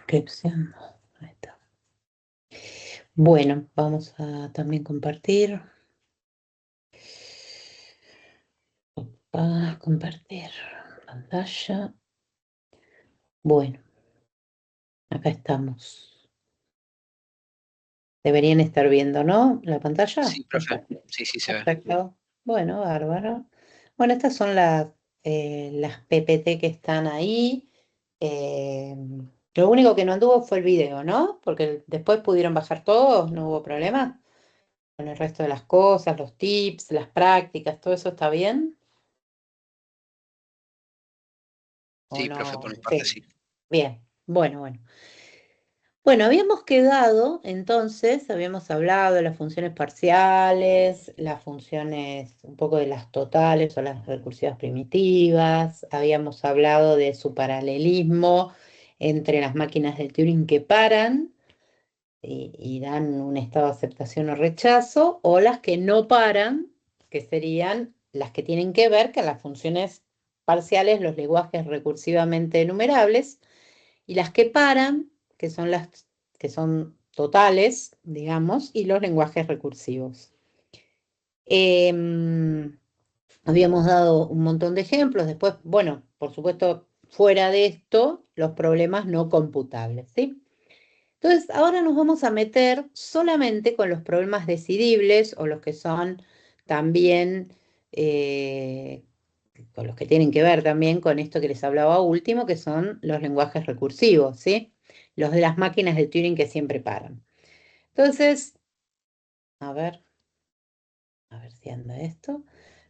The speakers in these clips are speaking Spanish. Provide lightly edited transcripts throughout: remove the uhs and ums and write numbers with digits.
Suscripción. Ahí está. Bueno, vamos a también compartir. Compartir pantalla. Bueno, acá estamos. Deberían estar viendo, ¿no? La pantalla. Sí, profe. Sí, sí, se ve. Perfecto. Bueno, bárbaro. Bueno, estas son las PPT que están ahí. Eh, lo único que no anduvo fue el video, ¿no? Porque después pudieron bajar todos, no hubo problema. Con el resto de las cosas, los tips, las prácticas, ¿todo eso está bien? ¿O Sí, profe, no? por mi parte Sí. sí. Bien. Bueno. Bueno, habíamos quedado, entonces, habíamos hablado de las funciones parciales, las funciones un poco de las totales o las recursivas primitivas, habíamos hablado de su paralelismo entre las máquinas de Turing que paran y dan un estado de aceptación o rechazo, o las que no paran, que serían las que tienen que ver con las funciones parciales, los lenguajes recursivamente enumerables, y las que paran, que son las que son totales, digamos, y los lenguajes recursivos. Habíamos dado un montón de ejemplos, después, bueno, por supuesto, fuera de esto, los problemas no computables, ¿sí? Entonces, ahora nos vamos a meter solamente con los problemas decidibles o los que son también, con los que tienen que ver también con esto que les hablaba último, que son los lenguajes recursivos, ¿sí? Los de las máquinas de Turing que siempre paran. Entonces, a ver si anda esto.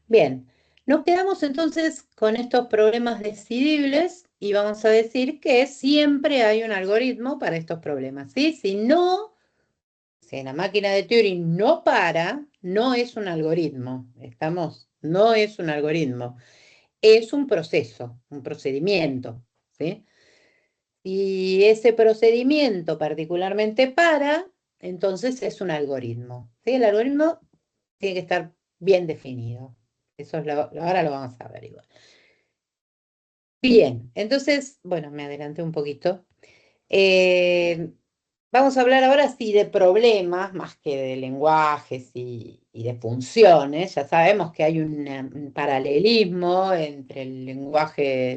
Bien, nos quedamos entonces con estos problemas decidibles y vamos a decir que siempre hay un algoritmo para estos problemas, ¿sí? Si la máquina de Turing no para, no es un algoritmo, no es un algoritmo, es un proceso, un procedimiento, ¿sí? Y ese procedimiento particularmente para, entonces es un algoritmo, ¿sí? El algoritmo tiene que estar bien definido. Eso es ahora lo vamos a ver igual. Bien, entonces, bueno, me adelanté un poquito. Eh, Vamos a hablar ahora sí de problemas, más que de lenguajes y de funciones. Ya sabemos que hay un paralelismo entre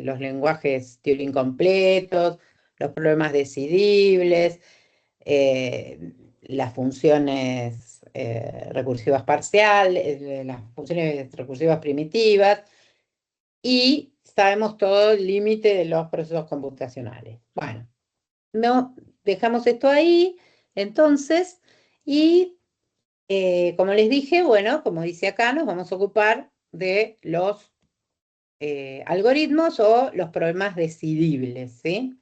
los lenguajes Turing completos, los problemas decidibles, las funciones recursivas parciales, las funciones recursivas primitivas, y sabemos todo el límite de los procesos computacionales. Bueno. No, dejamos esto ahí, entonces, y como les dije, bueno, como dice acá, nos vamos a ocupar de los algoritmos o los problemas decidibles, ¿sí?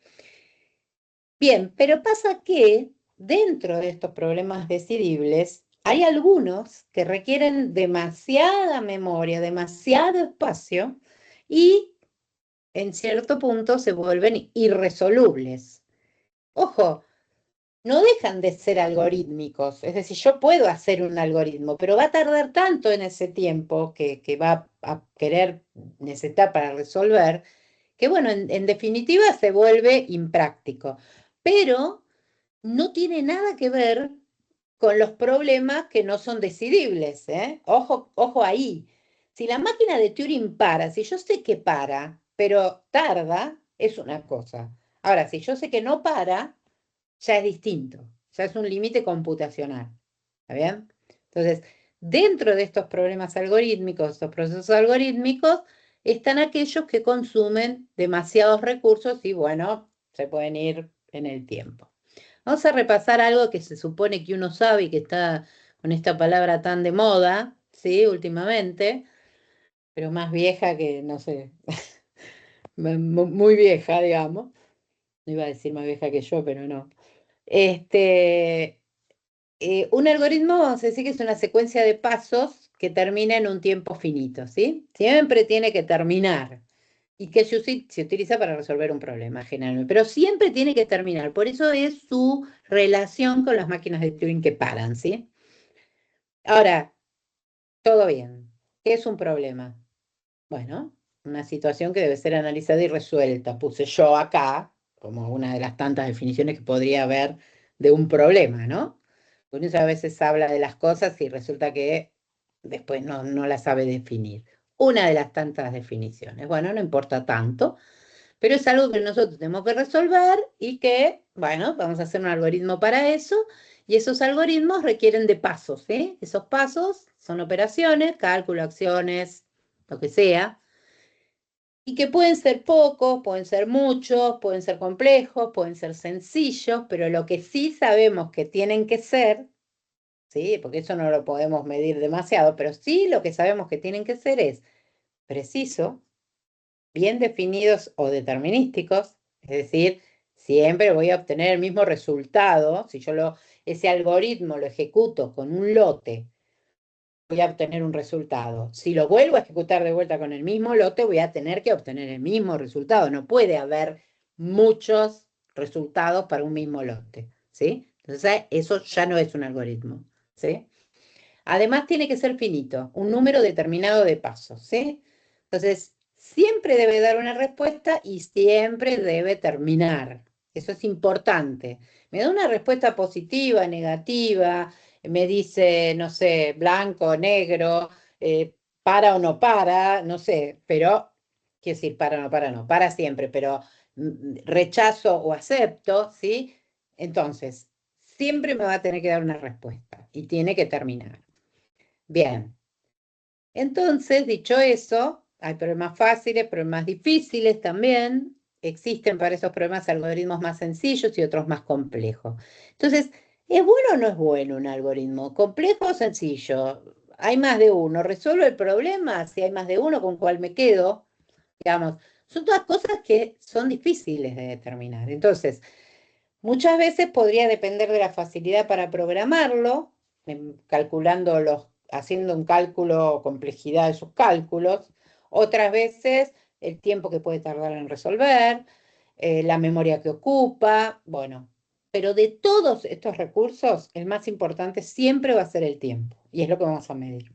Bien, pero pasa que dentro de estos problemas decidibles hay algunos que requieren demasiada memoria, demasiado espacio y en cierto punto se vuelven irresolubles. Ojo, no dejan de ser algorítmicos. Es decir, yo puedo hacer un algoritmo, pero va a tardar tanto en ese tiempo que va a querer necesitar para resolver, que bueno, en definitiva se vuelve impráctico. Pero no tiene nada que ver con los problemas que no son decidibles, ¿eh? Ojo ahí. Si la máquina de Turing para, si yo sé que para, pero tarda, es una cosa. Ahora, si yo sé que no para, ya es distinto, ya es un límite computacional. ¿Está bien? Entonces, dentro de estos problemas algorítmicos, estos procesos algorítmicos, están aquellos que consumen demasiados recursos y, bueno, se pueden ir en el tiempo. Vamos a repasar algo que se supone que uno sabe y que está con esta palabra tan de moda, ¿sí? Últimamente, pero más vieja que, no sé, muy vieja, digamos. No iba a decir más vieja que yo, pero no. Este, un algoritmo, vamos a decir que es una secuencia de pasos que termina en un tiempo finito, ¿sí? Siempre tiene que terminar y que se utiliza para resolver un problema generalmente, pero siempre tiene que terminar. Por eso es su relación con las máquinas de Turing que paran, ¿sí? Ahora, todo bien. ¿Qué es un problema? Bueno, una situación que debe ser analizada y resuelta. Puse yo acá. como una de las tantas definiciones que podría haber de un problema, ¿no? Porque uno a veces habla de las cosas y resulta que después no las sabe definir. Una de las tantas definiciones. Bueno, no importa tanto, pero es algo que nosotros tenemos que resolver y que, bueno, vamos a hacer un algoritmo para eso, y esos algoritmos requieren de pasos, ¿sí? Esos pasos son operaciones, cálculo, acciones, lo que sea, y que pueden ser pocos, pueden ser muchos, pueden ser complejos, pueden ser sencillos, pero lo que sí sabemos que tienen que ser, ¿sí? Porque eso no lo podemos medir demasiado, pero sí lo que sabemos que tienen que ser es preciso, bien definidos o determinísticos, es decir, siempre voy a obtener el mismo resultado. Si yo ese algoritmo lo ejecuto con un lote, voy a obtener un resultado. Si lo vuelvo a ejecutar de vuelta con el mismo lote, voy a tener que obtener el mismo resultado. No puede haber muchos resultados para un mismo lote, ¿sí? Entonces, eso ya no es un algoritmo, ¿sí? Además, tiene que ser finito, un número determinado de pasos, ¿sí? Entonces, siempre debe dar una respuesta y siempre debe terminar. Eso es importante. Me da una respuesta positiva, negativa, me dice, no sé, blanco, negro, para o no para, no sé, pero, quiero decir, para o no para, no, para siempre, pero rechazo o acepto, ¿sí? Entonces, siempre me va a tener que dar una respuesta y tiene que terminar. Bien, entonces, dicho eso, hay problemas fáciles, problemas difíciles también. Existen para esos problemas algoritmos más sencillos y otros más complejos. Entonces, ¿es bueno o no es bueno un algoritmo? ¿Complejo o sencillo? Hay más de uno. ¿Resuelve el problema? Si hay más de uno, ¿con cuál me quedo? Digamos, son todas cosas que son difíciles de determinar. Entonces, muchas veces podría depender de la facilidad para programarlo, calculando haciendo un cálculo o complejidad de sus cálculos. Otras veces el tiempo que puede tardar en resolver, la memoria que ocupa, bueno. Pero de todos estos recursos, el más importante siempre va a ser el tiempo, y es lo que vamos a medir.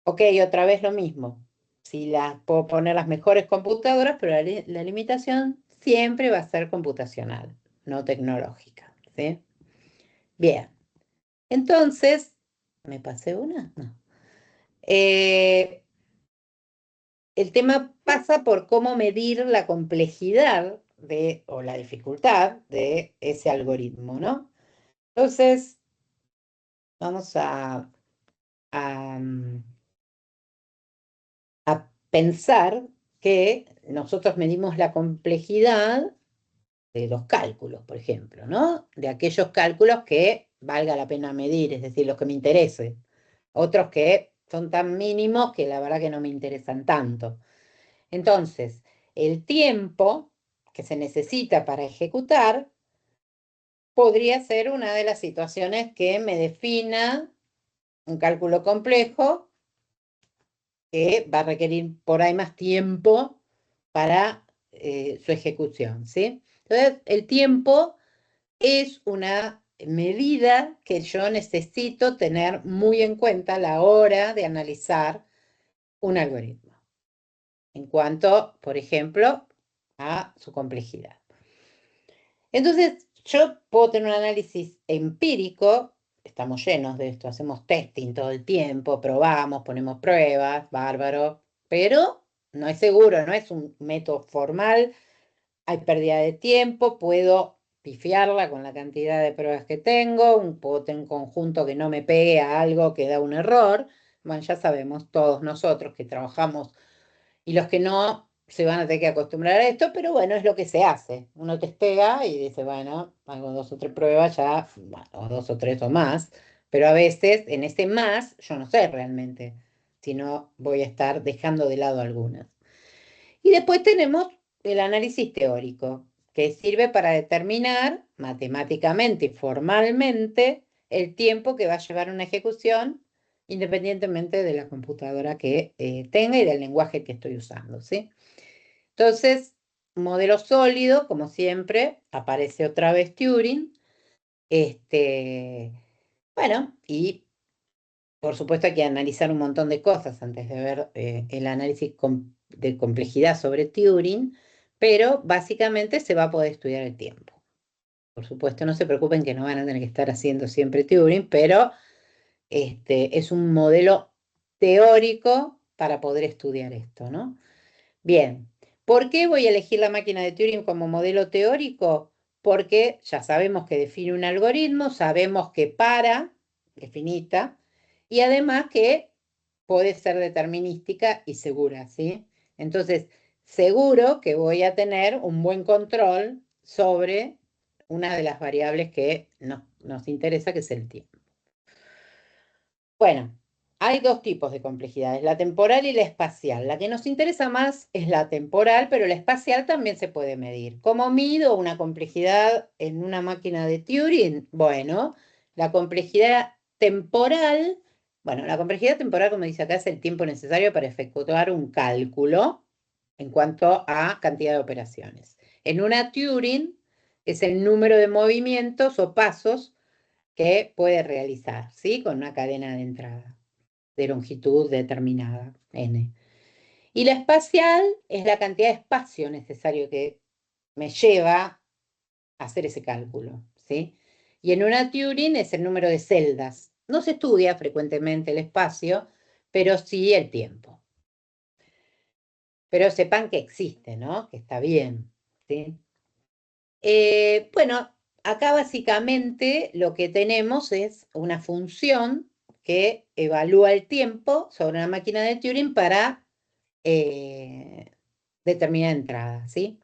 Ok, otra vez lo mismo. Si puedo poner las mejores computadoras, pero la limitación siempre va a ser computacional, no tecnológica, ¿sí? Bien, entonces, ¿me pasé una? No. Eh, el tema pasa por cómo medir la complejidad o la dificultad de ese algoritmo, ¿no? Entonces, vamos a, mm, a pensar que nosotros medimos la complejidad de los cálculos, por ejemplo, ¿no? De aquellos cálculos que valga la pena medir, es decir, los que me interesen. Otros que son tan mínimos que la verdad que no me interesan tanto. Entonces, el tiempo que se necesita para ejecutar podría ser una de las situaciones que me defina un cálculo complejo que va a requerir por ahí más tiempo para su ejecución, ¿sí? Entonces, el tiempo es una medida que yo necesito tener muy en cuenta a la hora de analizar un algoritmo, en cuanto, por ejemplo, a su complejidad. Entonces, yo puedo tener un análisis empírico, estamos llenos de esto, hacemos testing todo el tiempo, probamos, ponemos pruebas, bárbaro, pero no es seguro, no es un método formal, hay pérdida de tiempo, puedo pifiarla con la cantidad de pruebas que tengo, puedo tener un conjunto que no me pegue a algo que da un error. Bueno, ya sabemos todos nosotros que trabajamos y los que no se van a tener que acostumbrar a esto, pero bueno, es lo que se hace. Uno testea y dice, bueno, hago 2 o 3 pruebas ya, bueno, o 2 o 3 o más, pero a veces en ese más yo no sé realmente, si no voy a estar dejando de lado algunas. Y después tenemos el análisis teórico, que sirve para determinar matemáticamente y formalmente el tiempo que va a llevar una ejecución, independientemente de la computadora que tenga y del lenguaje que estoy usando, ¿sí? Entonces, modelo sólido, como siempre, aparece otra vez Turing. Bueno, y por supuesto hay que analizar un montón de cosas antes de ver el análisis de complejidad sobre Turing, pero básicamente se va a poder estudiar el tiempo. Por supuesto, no se preocupen que no van a tener que estar haciendo siempre Turing, pero es un modelo teórico para poder estudiar esto, ¿no? Bien, ¿por qué voy a elegir la máquina de Turing como modelo teórico? Porque ya sabemos que define un algoritmo, sabemos que es finita, y además que puede ser determinística y segura, ¿sí? Entonces, seguro que voy a tener un buen control sobre una de las variables que nos interesa, que es el tiempo. Bueno, hay dos tipos de complejidades, la temporal y la espacial. La que nos interesa más es la temporal, pero la espacial también se puede medir. ¿Cómo mido una complejidad en una máquina de Turing? Bueno, la complejidad temporal, bueno, la complejidad temporal, como dice acá, es el tiempo necesario para efectuar un cálculo en cuanto a cantidad de operaciones. En una Turing es el número de movimientos o pasos que puede realizar, ¿sí? Con una cadena de entrada de longitud determinada, n. Y la espacial es la cantidad de espacio necesario que me lleva a hacer ese cálculo, ¿sí? Y en una Turing es el número de celdas. No se estudia frecuentemente el espacio, pero sí el tiempo. Pero sepan que existe, ¿no? Que está bien, ¿sí? Bueno, acá básicamente lo que tenemos es una función que evalúa el tiempo sobre una máquina de Turing para determinada entrada, ¿sí?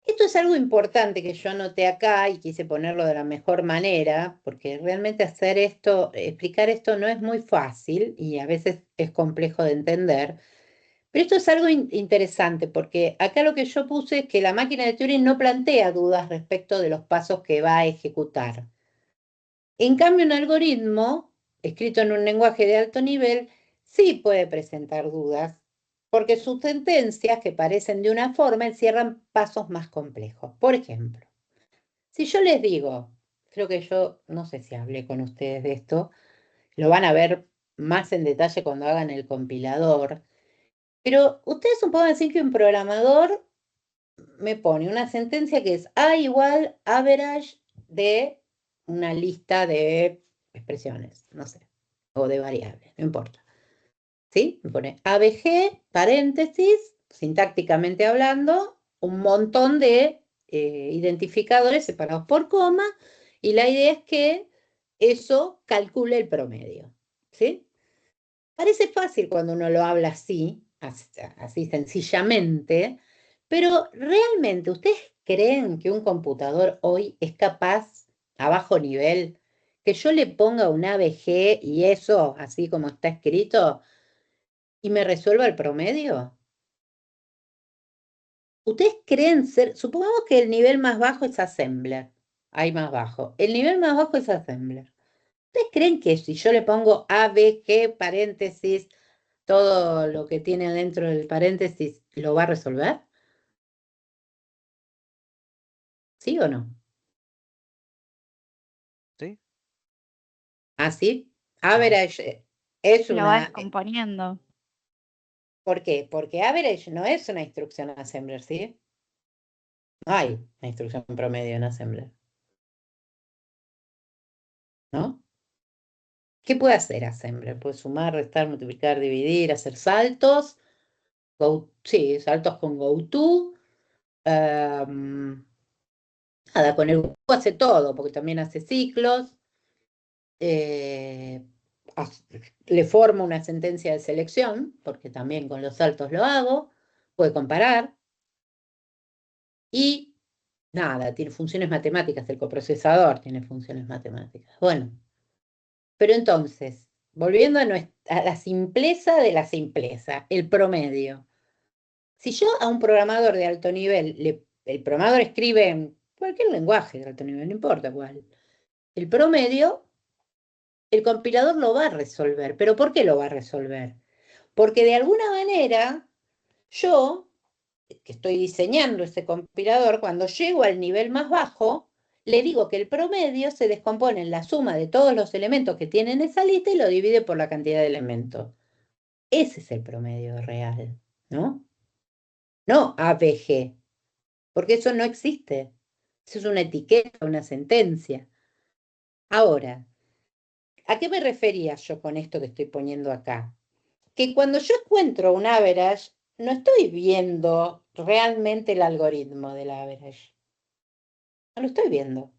Esto es algo importante que yo anoté acá y quise ponerlo de la mejor manera, porque realmente hacer esto, explicar esto no es muy fácil y a veces es complejo de entender. Pero esto es algo interesante porque acá lo que yo puse es que la máquina de Turing no plantea dudas respecto de los pasos que va a ejecutar. En cambio, un algoritmo escrito en un lenguaje de alto nivel sí puede presentar dudas porque sus sentencias, que parecen de una forma, encierran pasos más complejos. Por ejemplo, si yo les digo, creo que yo no sé si hablé con ustedes de esto, lo van a ver más en detalle cuando hagan el compilador. Pero ustedes supongan decir que un programador me pone una sentencia que es A igual average de una lista de expresiones, no sé, o de variables, no importa. ¿Sí? Me pone ABG, paréntesis, sintácticamente hablando, un montón de identificadores separados por coma, y la idea es que eso calcule el promedio. ¿Sí? Parece fácil cuando uno lo habla así sencillamente, pero realmente, ¿ustedes creen que un computador hoy es capaz, a bajo nivel, que yo le ponga un ABG y eso, así como está escrito, y me resuelva el promedio? ¿Ustedes creen ser, supongamos que el nivel más bajo es Assembler, hay más bajo, el nivel más bajo es Assembler. ¿Ustedes creen que si yo le pongo ABG, paréntesis, todo lo que tiene dentro del paréntesis lo va a resolver? ¿Sí o no? ¿Sí? ¿Ah, sí? Ajá. Average es Lo va una... descomponiendo. ¿Por qué? Porque average no es una instrucción assembler, ¿sí? No hay una instrucción promedio en assembler, ¿no? ¿Qué puede hacer assembler? Puede sumar, restar, multiplicar, dividir, hacer saltos. Sí, saltos con goto. Nada, con el goto hace todo, porque también hace ciclos. eh, Le formo una sentencia de selección, porque también con los saltos lo hago, puede comparar, y nada, tiene funciones matemáticas, el coprocesador tiene funciones matemáticas. Bueno, pero entonces, volviendo a la simpleza de la simpleza, el promedio. Si yo a un programador de alto nivel, el programador escribe en cualquier lenguaje de alto nivel, no importa cuál, el promedio, el compilador lo va a resolver. ¿Pero por qué lo va a resolver? Porque de alguna manera yo, que estoy diseñando ese compilador, cuando llego al nivel más bajo, le digo que el promedio se descompone en la suma de todos los elementos que tiene en esa lista y lo divide por la cantidad de elementos. Ese es el promedio real, ¿no? no ABG, porque eso no existe. Eso es una etiqueta, una sentencia. Ahora, ¿a qué me refería yo con esto que estoy poniendo acá? Que cuando yo encuentro un average, no estoy viendo realmente el algoritmo del average. No lo estoy viendo.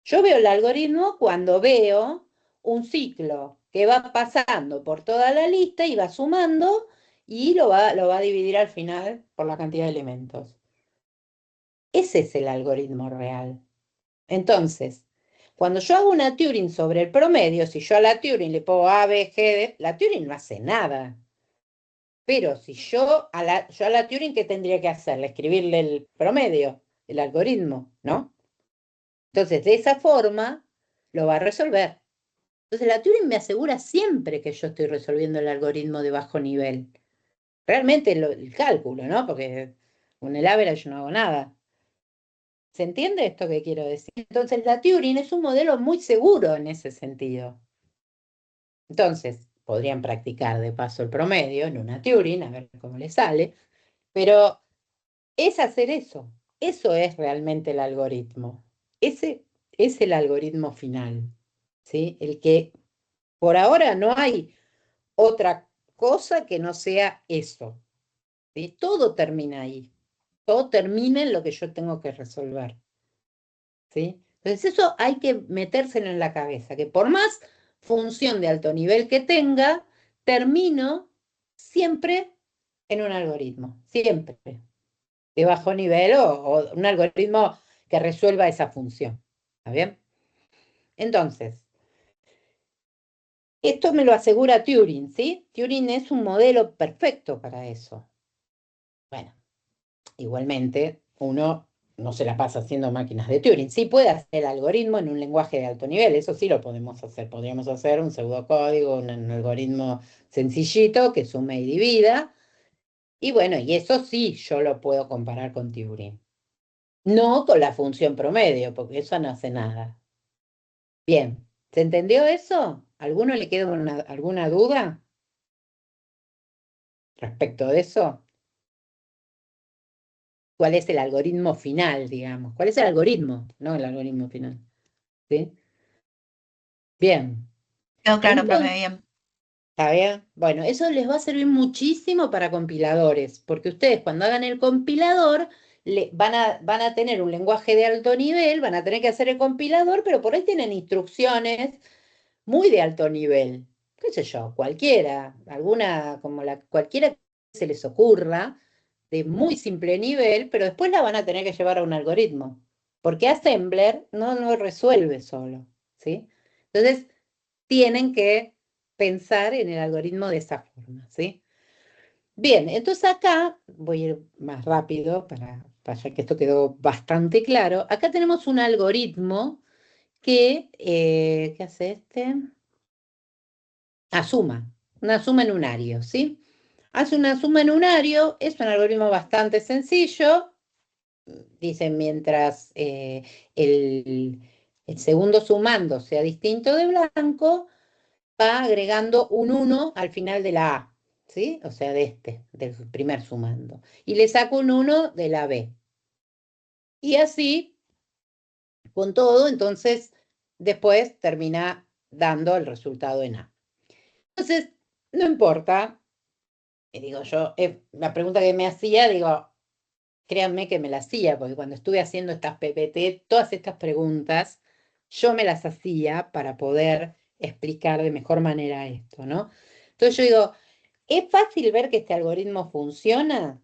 Yo veo el algoritmo cuando veo un ciclo que va pasando por toda la lista y va sumando y lo va a dividir al final por la cantidad de elementos. Ese es el algoritmo real. Entonces, cuando yo hago una Turing sobre el promedio, si yo a la Turing le pongo A, B, G, la Turing no hace nada. Pero si yo a la Turing, ¿qué tendría que hacerle? Escribirle el promedio, el algoritmo, ¿no? Entonces, de esa forma, lo va a resolver. Entonces, la Turing me asegura siempre que yo estoy resolviendo el algoritmo de bajo nivel. Realmente el cálculo, ¿no? Porque con el average yo no hago nada. ¿Se entiende esto que quiero decir? Entonces, la Turing es un modelo muy seguro en ese sentido. Entonces, podrían practicar de paso el promedio en una Turing, a ver cómo les sale, pero es hacer eso. Eso es realmente el algoritmo. Ese es el algoritmo final, ¿sí? El que por ahora no hay otra cosa que no sea eso, ¿sí? Todo termina ahí. Todo termina en lo que yo tengo que resolver, ¿sí? Entonces eso hay que metérselo en la cabeza, que por más función de alto nivel que tenga, termino siempre en un algoritmo, siempre. De bajo nivel o un algoritmo que resuelva esa función. ¿Está bien? Entonces, esto me lo asegura Turing, ¿sí? Turing es un modelo perfecto para eso. Bueno, igualmente, uno no se la pasa haciendo máquinas de Turing. Sí puede hacer el algoritmo en un lenguaje de alto nivel, eso sí lo podemos hacer. Podríamos hacer un pseudocódigo, un algoritmo sencillito que sume y divida. Y bueno, y eso sí yo lo puedo comparar con Turing. No con la función promedio, porque eso no hace nada. Bien, ¿se entendió eso? ¿Alguno le queda alguna duda respecto de eso? ¿Cuál es el algoritmo final, digamos? ¿Cuál es el algoritmo? No el algoritmo final. ¿Sí? Bien. Quedó claro, profe, Entonces, bien. ¿está bien? Bueno, eso les va a servir muchísimo para compiladores, porque ustedes cuando hagan el compilador van a tener un lenguaje de alto nivel, van a tener que hacer el compilador, pero por ahí tienen instrucciones muy de alto nivel, qué sé yo, cualquiera, alguna como cualquiera que se les ocurra, de muy simple nivel, pero después la van a tener que llevar a un algoritmo, porque Assembler no lo resuelve solo, ¿sí? Entonces, tienen que pensar en el algoritmo de esa forma, ¿sí? Bien, entonces acá, voy a ir más rápido para ya que esto quedó bastante claro, acá tenemos un algoritmo ¿qué hace este? Una suma en unario, ¿sí? Hace una suma en unario, es un algoritmo bastante sencillo. Dice, mientras el segundo sumando sea distinto de blanco, va agregando un 1 al final de la A, ¿sí? O sea, del primer sumando. Y le saco un 1 de la B. Y así, con todo, entonces, después termina dando el resultado en A. Entonces, no importa. Y digo yo, la pregunta que me hacía, digo, créanme que me la hacía, porque cuando estuve haciendo estas PPT, todas estas preguntas, yo me las hacía para poder explicar de mejor manera esto, ¿no? Entonces yo digo, ¿es fácil ver que este algoritmo funciona?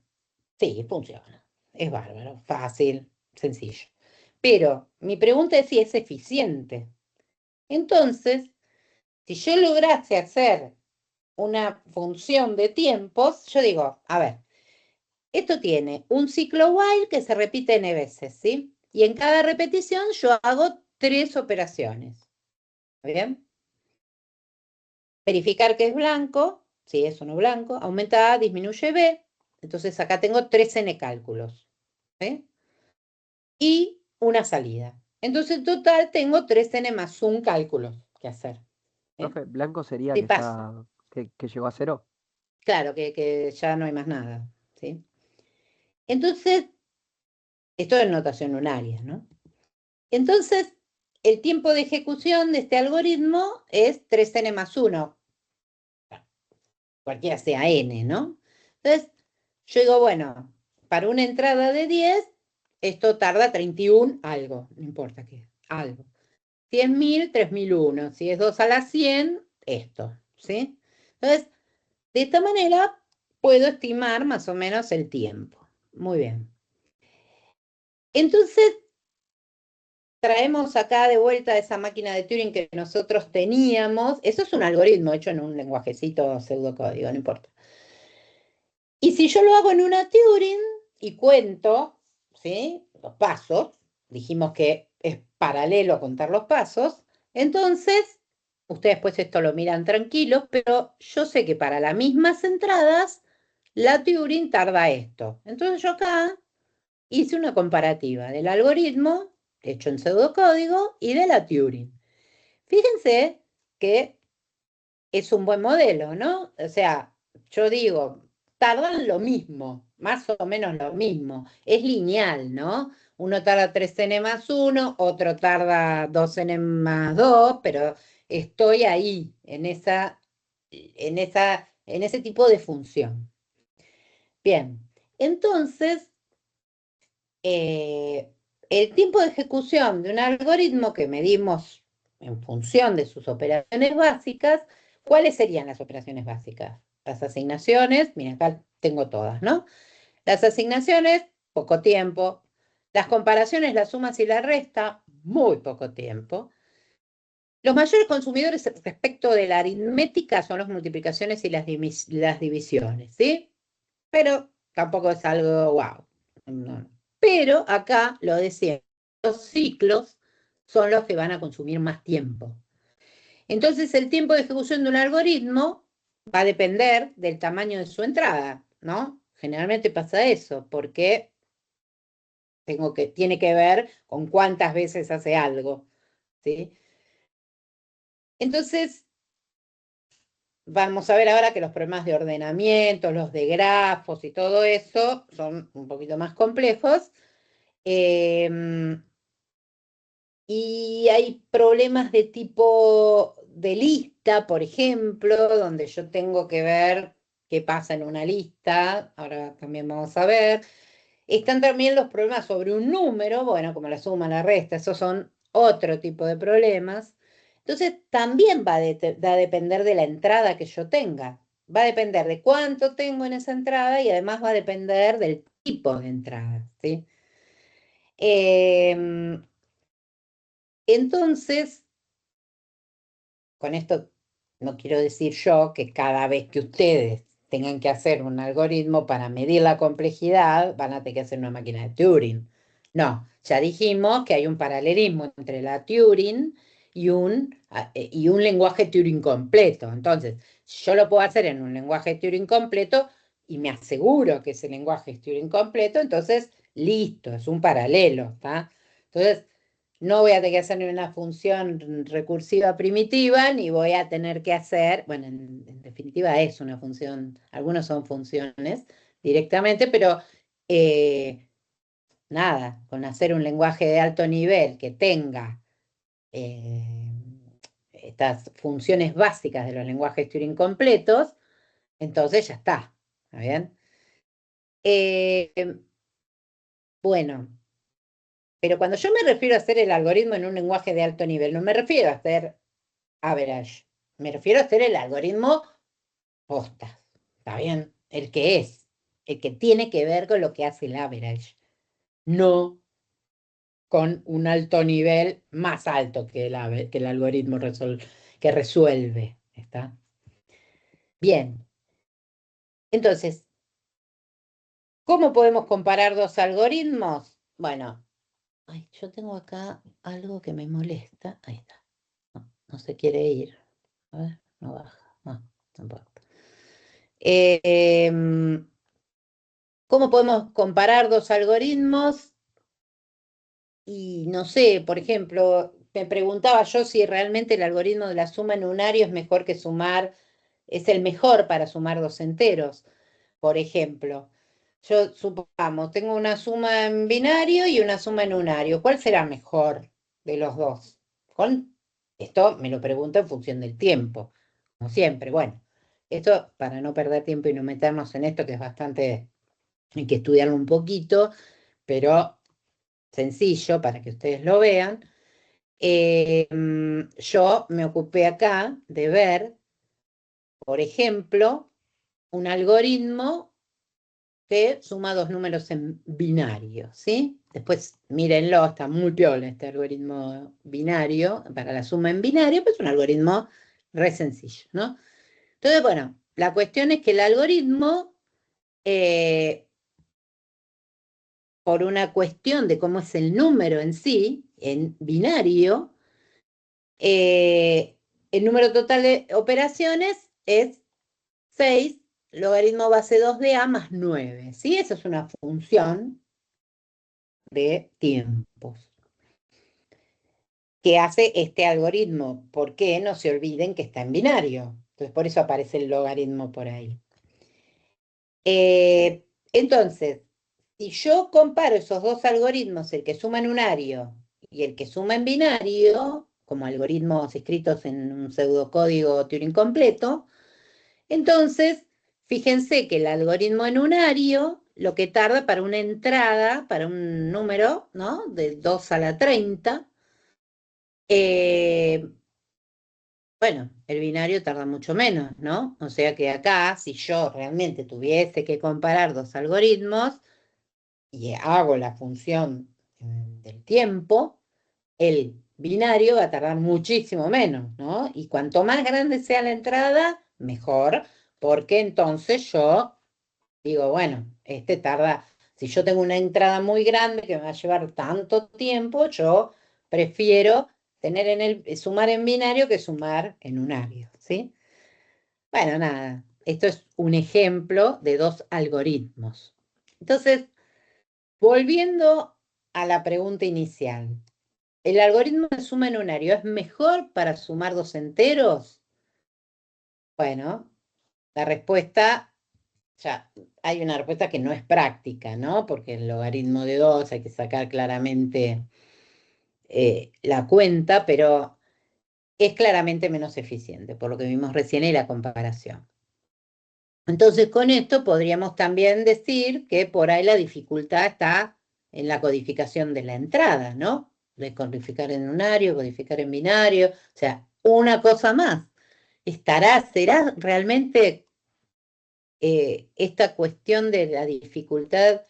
Sí, funciona. Es bárbaro, fácil, sencillo. Pero mi pregunta es si es eficiente. Entonces, si yo lograse hacer una función de tiempos, yo digo, a ver, esto tiene un ciclo while que se repite n veces, ¿sí? Y en cada repetición yo hago 3 operaciones. ¿Está bien? Verificar que es blanco, si es o no blanco, aumenta A, disminuye B, entonces acá tengo 3n cálculos, ¿sí? Y una salida. Entonces en total tengo 3n más un cálculo que hacer. ¿Eh? Profe, blanco sería De que paso, está, que llegó a cero. claro que ya no hay más nada, ¿sí? Entonces, esto es notación unaria, ¿no? Entonces, el tiempo de ejecución de este algoritmo es 3n más 1, cualquiera sea n, ¿no? Entonces, yo digo, bueno, para una entrada de 10, esto tarda 31 algo, no importa qué, algo. 100.000, 3.001. Si es 2 a la 100, esto, ¿sí? Entonces, de esta manera puedo estimar más o menos el tiempo. Muy bien. Entonces, traemos acá de vuelta esa máquina de Turing que nosotros teníamos. Eso es un algoritmo hecho en un lenguajecito pseudocódigo, no importa. Y si yo lo hago en una Turing y cuento, ¿sí? Los pasos, dijimos que es paralelo contar los pasos, entonces, ustedes pues esto lo miran tranquilos, pero yo sé que para las mismas entradas, la Turing tarda esto. Entonces yo acá hice una comparativa del algoritmo hecho en pseudocódigo y de la Turing. Fíjense que es un buen modelo, ¿no? O sea, yo digo, tardan lo mismo, más o menos lo mismo. Es lineal, ¿no? Uno tarda 3n más 1, otro tarda 2n más 2, pero estoy ahí, en ese tipo de función. Bien, entonces, el tiempo de ejecución de un algoritmo que medimos en función de sus operaciones básicas, ¿cuáles serían las operaciones básicas? Las asignaciones, miren, acá tengo todas, ¿no? Las asignaciones, poco tiempo. Las comparaciones, las sumas y la resta, muy poco tiempo. Los mayores consumidores respecto de la aritmética son las multiplicaciones y las divisiones, ¿sí? Pero tampoco es algo wow. No. Pero acá lo decía, los ciclos son los que van a consumir más tiempo. Entonces el tiempo de ejecución de un algoritmo va a depender del tamaño de su entrada, ¿no? Generalmente pasa eso, porque tiene que ver con cuántas veces hace algo, ¿sí? Entonces, vamos a ver ahora que los problemas de ordenamiento, los de grafos y todo eso son un poquito más complejos. Y hay problemas de tipo de lista, por ejemplo, donde yo tengo que ver qué pasa en una lista. Ahora también vamos a ver. Están también los problemas sobre un número, bueno, como la suma, la resta, esos son otro tipo de problemas. Entonces, también va a depender de la entrada que yo tenga. Va a depender de cuánto tengo en esa entrada y además va a depender del tipo de entrada, ¿sí? Entonces, con esto no quiero decir yo que cada vez que ustedes tengan que hacer un algoritmo para medir la complejidad, van a tener que hacer una máquina de Turing. No, ya dijimos que hay un paralelismo entre la Turing y un lenguaje Turing completo. Entonces, yo lo puedo hacer en un lenguaje Turing completo y me aseguro que ese lenguaje es Turing completo, entonces, listo, es un paralelo, ¿está? Entonces, no voy a tener que hacer ni una función recursiva primitiva, ni voy a tener que hacer, bueno, en definitiva es una función, algunos son funciones directamente, pero nada, con hacer un lenguaje de alto nivel que tenga eh, estas funciones básicas de los lenguajes Turing completos, entonces ya ¿está bien? Eh, bueno. Pero cuando yo me refiero a hacer el algoritmo en un lenguaje de alto nivel, no me refiero a hacer average, me refiero a hacer el algoritmo postas, ¿está bien? El que tiene que ver con lo que hace el average, no con un alto nivel más alto que que el algoritmo que resuelve, ¿está? Bien, entonces, ¿cómo podemos comparar dos algoritmos? Bueno, ay, yo tengo acá algo que me molesta, ahí está, no se quiere ir. A ver, no baja. No, tampoco. ¿Cómo podemos comparar dos algoritmos? Y no sé, por ejemplo, me preguntaba yo si realmente el algoritmo de la suma en unario es mejor que sumar, es el mejor para sumar dos enteros, por ejemplo. Yo supongamos, tengo una suma en binario y una suma en unario. ¿Cuál será mejor de los dos? Esto me lo pregunto en función del tiempo, como siempre. Bueno, esto para no perder tiempo y no meternos en esto, que es bastante, hay que estudiarlo un poquito, pero sencillo para que ustedes lo vean. Yo me ocupé acá de ver, por ejemplo, un algoritmo que suma dos números en binario, ¿sí? Después mírenlo, está muy piola este algoritmo binario para la suma en binario, pues es un algoritmo re sencillo, ¿no? Entonces, bueno, la cuestión es que el algoritmo, por una cuestión de cómo es el número en sí, en binario, el número total de operaciones es 6 logaritmo base 2 de a más 9, ¿sí? Eso es una función de tiempos que hace este algoritmo. ¿Por qué? No se olviden que está en binario. Entonces, por eso aparece el logaritmo por ahí. Entonces, si yo comparo esos dos algoritmos, el que suma en unario y el que suma en binario, como algoritmos escritos en un pseudocódigo Turing completo, entonces, fíjense que el algoritmo en unario, lo que tarda para una entrada, para un número, ¿no? De 2 a la 30, eh, bueno, el binario tarda mucho menos, ¿no? O sea que acá, si yo realmente tuviese que comparar dos algoritmos y hago la función del tiempo, el binario va a tardar muchísimo menos, ¿no? Y cuanto más grande sea la entrada, mejor, porque entonces yo digo, bueno, este tarda, si yo tengo una entrada muy grande que me va a llevar tanto tiempo, yo prefiero tener sumar en binario que sumar en unario, ¿sí? Bueno, nada, esto es un ejemplo de dos algoritmos. Entonces, volviendo a la pregunta inicial, ¿el algoritmo de suma en unario es mejor para sumar dos enteros? Bueno, la respuesta, ya hay una respuesta que no es práctica, ¿no? Porque el logaritmo de 2 hay que sacar claramente la cuenta, pero es claramente menos eficiente, por lo que vimos recién en la comparación. Entonces, con esto podríamos también decir que por ahí la dificultad está en la codificación de la entrada, ¿no? De codificar en unario, codificar en binario, o sea, una cosa más. ¿Será realmente esta cuestión de la dificultad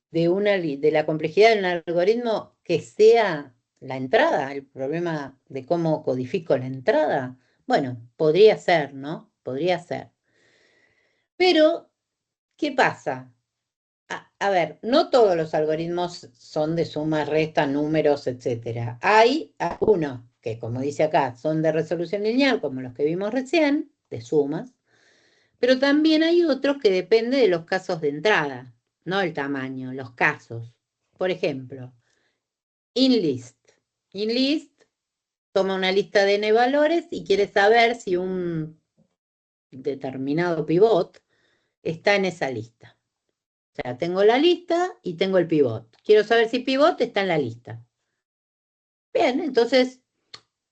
de la complejidad de un algoritmo que sea la entrada, el problema de cómo codifico la entrada? Bueno, podría ser, ¿no? Podría ser. Pero, ¿qué pasa? A ver, no todos los algoritmos son de suma, resta, números, etcétera. Hay algunos que, como dice acá, son de resolución lineal, como los que vimos recién, de sumas, pero también hay otros que dependen de los casos de entrada, no el tamaño, los casos. Por ejemplo, InList. InList toma una lista de n valores y quiere saber si un determinado pivot está en esa lista. O sea, tengo la lista y tengo el pivot. Quiero saber si pivot está en la lista. Bien, entonces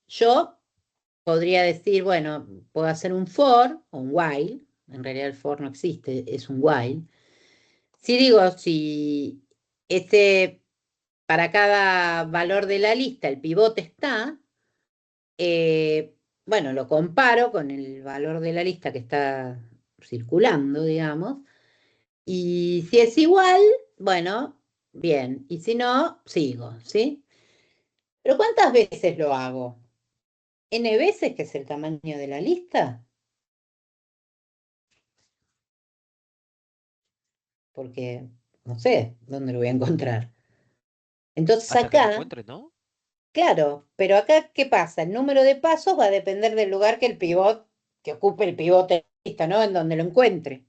yo podría decir, bueno, puedo hacer un for o un while. En realidad el for no existe, es un while. Si digo, si para cada valor de la lista el pivot está, bueno, lo comparo con el valor de la lista que está circulando, digamos, y si es igual, bueno, bien, y si no, sigo, ¿sí? Pero ¿cuántas veces lo hago? ¿N veces, que es el tamaño de la lista? Porque no sé dónde lo voy a encontrar. Entonces Hasta que lo acá, encuentre, ¿no? claro, pero acá, ¿qué pasa? El número de pasos va a depender del lugar que ocupe el pivote de la lista, ¿no? En donde lo encuentre.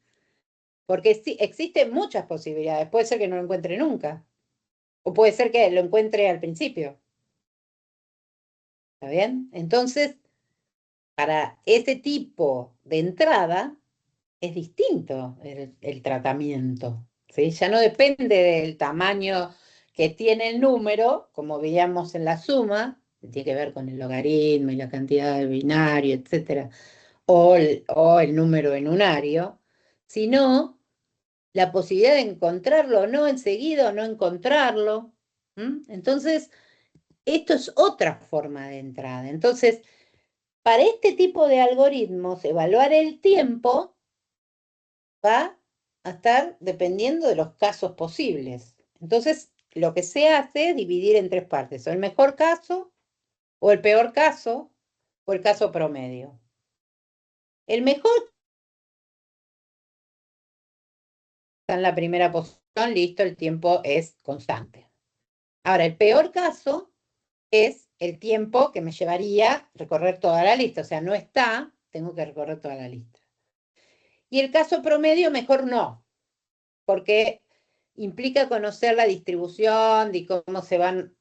Porque sí, existen muchas posibilidades. Puede ser que no lo encuentre nunca. O puede ser que lo encuentre al principio. ¿Está bien? Entonces, para ese tipo de entrada es distinto el tratamiento. ¿sí? Ya no depende del tamaño que tiene el número, como veíamos en la suma, que tiene que ver con el logaritmo y la cantidad de binario, etcétera, o el número en unario, sino la posibilidad de encontrarlo o no enseguida o no encontrarlo. Entonces, esto es otra forma de entrada. Entonces, para este tipo de algoritmos, evaluar el tiempo va a estar dependiendo de los casos posibles. Entonces, lo que se hace es dividir en tres partes, o el mejor caso, o el peor caso, o el caso promedio. El mejor está en la primera posición, listo, el tiempo es constante. Ahora, el peor caso es el tiempo que me llevaría recorrer toda la lista, o sea, no está, tengo que recorrer toda la lista. Y el caso promedio, mejor no, porque implica conocer la distribución, de cómo se van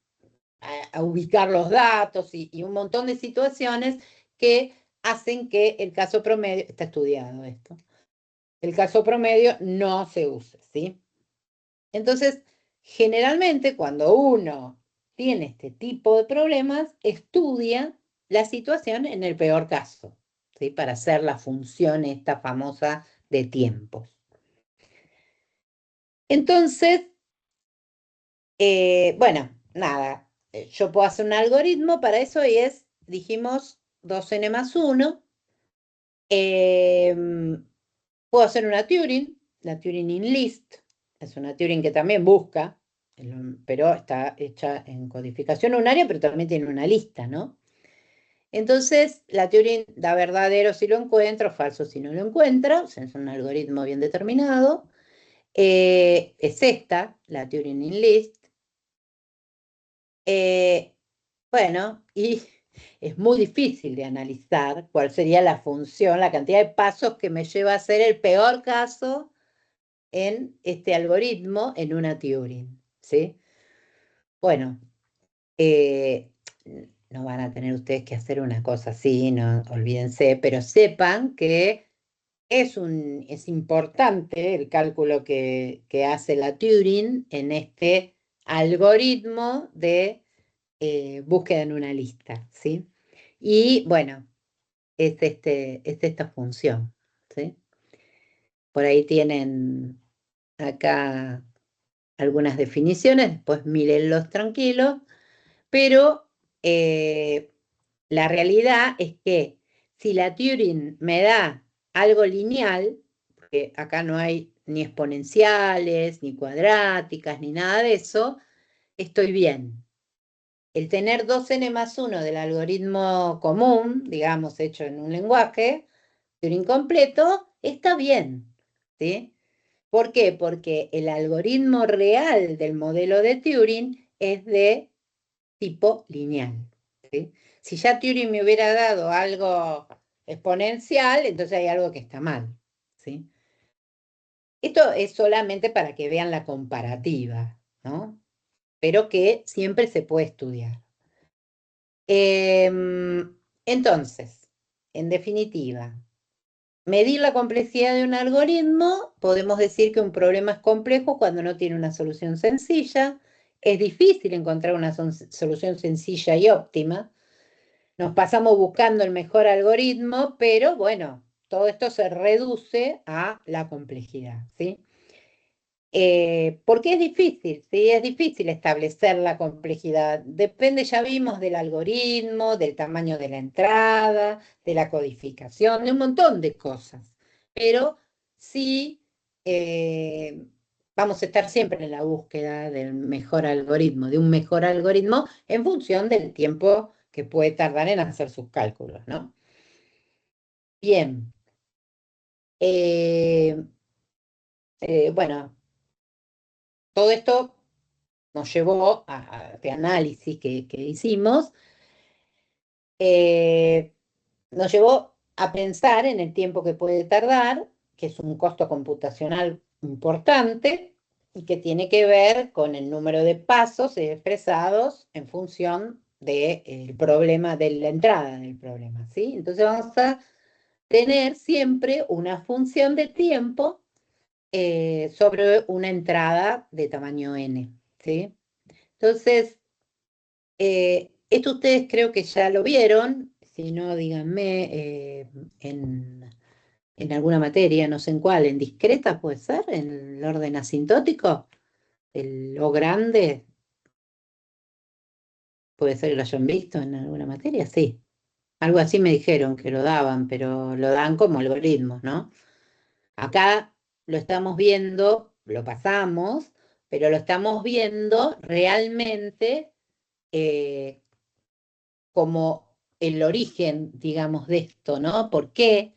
a ubicar los datos y un montón de situaciones que hacen que el caso promedio, está estudiado esto, el caso promedio no se use, ¿sí? Entonces, generalmente cuando uno tiene este tipo de problemas, estudia la situación en el peor caso, ¿sí? Para hacer la función esta famosa de tiempos. Entonces, bueno, nada, yo puedo hacer un algoritmo para eso y es, dijimos, 2n más 1. Puedo hacer una Turing, la Turing in list, es una Turing que también busca, pero está hecha en codificación unaria, pero también tiene una lista, ¿no? Entonces, la Turing da verdadero si lo encuentra o falso si no lo encuentra, o sea, es un algoritmo bien determinado. Es esta, la Turing in list. Bueno, y es muy difícil de analizar cuál sería la función, la cantidad de pasos que me lleva a hacer el peor caso en este algoritmo en una Turing, ¿sí? Bueno, no van a tener ustedes que hacer una cosa así, no olvídense, pero sepan que es importante el cálculo que hace la Turing en este algoritmo de búsqueda en una lista, ¿sí? Y bueno, es esta función, ¿sí? Por ahí tienen acá algunas definiciones, después mírenlos tranquilos, pero la realidad es que si la Turing me da algo lineal, porque acá no hay ni exponenciales, ni cuadráticas, ni nada de eso, estoy bien. El tener 2n más 1 del algoritmo común, digamos, hecho en un lenguaje, Turing completo, está bien, ¿sí? ¿Por qué? Porque el algoritmo real del modelo de Turing es de tipo lineal, ¿sí? Si ya Turing me hubiera dado algo exponencial, entonces hay algo que está mal, ¿sí? Esto es solamente para que vean la comparativa, ¿no? Pero que siempre se puede estudiar. Entonces, en definitiva, medir la complejidad de un algoritmo, podemos decir que un problema es complejo cuando no tiene una solución sencilla, es difícil encontrar una solución sencilla y óptima, nos pasamos buscando el mejor algoritmo, pero bueno, todo esto se reduce a la complejidad, ¿sí? Porque es difícil, ¿sí? Es difícil establecer la complejidad. Depende, ya vimos, del algoritmo, del tamaño de la entrada, de la codificación, de un montón de cosas. Pero sí vamos a estar siempre en la búsqueda del mejor algoritmo, de un mejor algoritmo en función del tiempo que puede tardar en hacer sus cálculos, ¿no? Bien. Eh, bueno, todo esto nos llevó a este análisis que hicimos, eh, nos llevó a pensar en el tiempo que puede tardar, que es un costo computacional importante y que tiene que ver con el número de pasos expresados en función del problema, de la entrada del problema, ¿sí? Entonces vamos a tener siempre una función de tiempo sobre una entrada de tamaño n, ¿sí? Entonces, esto ustedes creo que ya lo vieron, si no, díganme en alguna materia, no sé en cuál, en discreta puede ser, en el orden asintótico, el O grande, puede ser que lo hayan visto en alguna materia, sí. Algo así me dijeron que lo daban, pero lo dan como algoritmos, ¿no? Acá lo estamos viendo, lo pasamos, pero lo estamos viendo realmente eh, como el origen, digamos, de esto, ¿no? ¿Por qué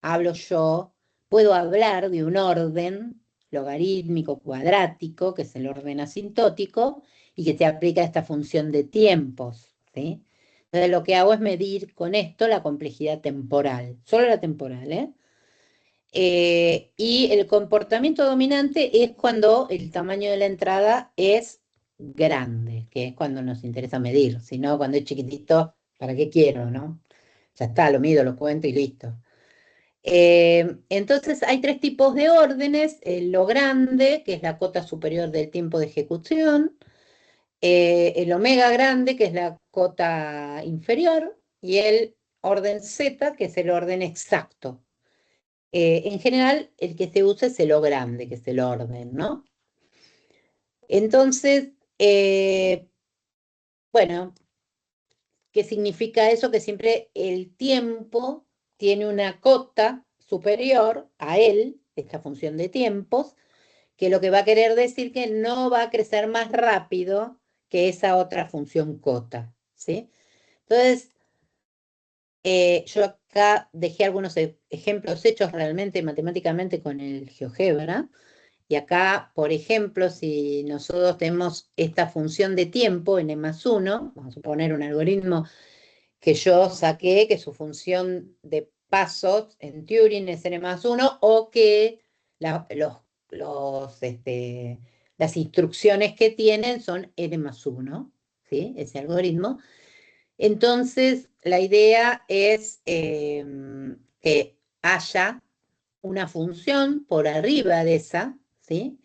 hablo yo? Puedo hablar de un orden logarítmico cuadrático, que es el orden asintótico, y que se aplica a esta función de tiempos, ¿sí? Entonces lo que hago es medir con esto la complejidad temporal, solo la temporal, ¿eh? Y el comportamiento dominante es cuando el tamaño de la entrada es grande, que es cuando nos interesa medir. Si no, cuando es chiquitito, ¿para qué quiero, no? Ya está, lo mido, lo cuento y listo. Entonces hay tres tipos de órdenes: lo grande, que es la cota superior del tiempo de ejecución; el omega grande, que es la cota inferior; y el orden Z, que es el orden exacto. En general, el que se usa es el O grande, que es el orden, ¿no? Entonces, bueno, ¿qué significa eso? Que siempre el tiempo tiene una cota superior a él, esta función de tiempos, que lo que va a querer decir que no va a crecer más rápido que esa otra función cota, ¿sí? Entonces, yo acá dejé algunos ejemplos hechos realmente matemáticamente con el GeoGebra. Y acá, por ejemplo, si nosotros tenemos esta función de tiempo, n+1, vamos a suponer un algoritmo que yo saqué, que su función de pasos en Turing es n+1, o que las instrucciones que tienen son n+1, ¿sí? Ese algoritmo. Entonces, la idea es que haya una función por arriba de esa, ¿sí?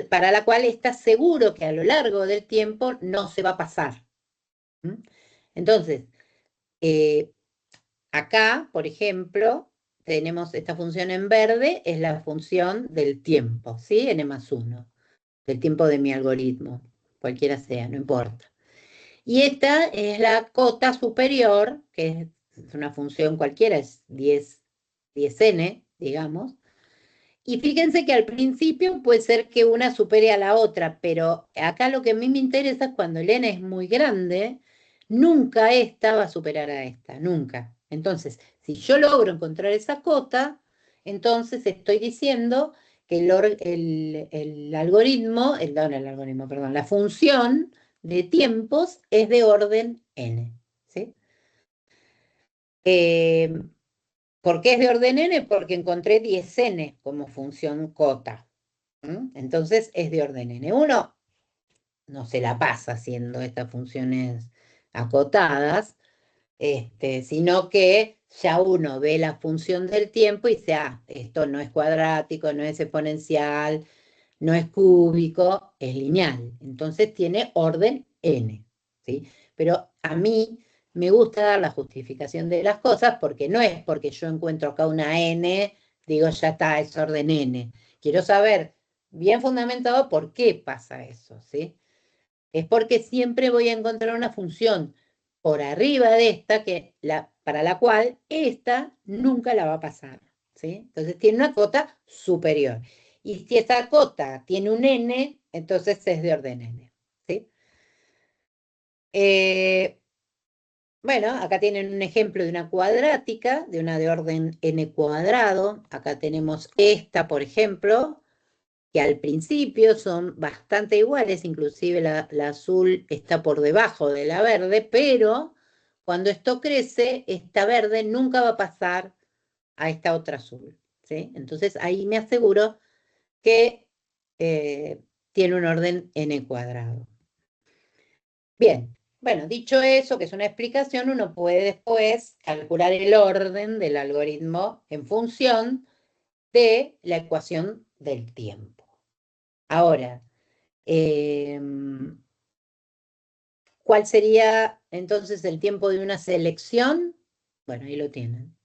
Para la cual está seguro que a lo largo del tiempo no se va a pasar. Entonces, acá, por ejemplo, tenemos esta función en verde, es la función del tiempo, ¿sí? n+1, del tiempo de mi algoritmo, cualquiera sea, no importa. Y esta es la cota superior, que es una función cualquiera, es 10n, digamos. Y fíjense que al principio puede ser que una supere a la otra, pero acá lo que a mí me interesa es cuando el n es muy grande, nunca esta va a superar a esta, nunca. Entonces, si yo logro encontrar esa cota, entonces estoy diciendo que el algoritmo, perdón, la función de tiempos es de orden n, ¿sí? ¿Por qué es de orden n? Porque encontré 10n como función cota. Entonces es de orden n. Uno no se la pasa haciendo estas funciones acotadas, sino que ya uno ve la función del tiempo y dice, esto no es cuadrático, no es exponencial, no es cúbico, es lineal. Entonces tiene orden n, ¿sí? Pero a mí me gusta dar la justificación de las cosas porque no es porque yo encuentro acá una n, digo, ya está, es orden n. Quiero saber bien fundamentado por qué pasa eso, ¿sí? Es porque siempre voy a encontrar una función por arriba de esta para la cual esta nunca la va a pasar, ¿sí? Entonces tiene una cota superior. Y si esa cota tiene un n, entonces es de orden n, ¿sí? Bueno, acá tienen un ejemplo de una cuadrática, de una de orden n cuadrado. Acá tenemos esta, por ejemplo, que al principio son bastante iguales, inclusive la azul está por debajo de la verde, pero cuando esto crece, esta verde nunca va a pasar a esta otra azul, ¿sí? Entonces ahí me aseguro que tiene un orden n cuadrado. Bien, bueno, dicho eso, que es una explicación, uno puede después calcular el orden del algoritmo en función de la ecuación del tiempo. Ahora, ¿cuál sería entonces el tiempo de una selección? Bueno, ahí lo tienen.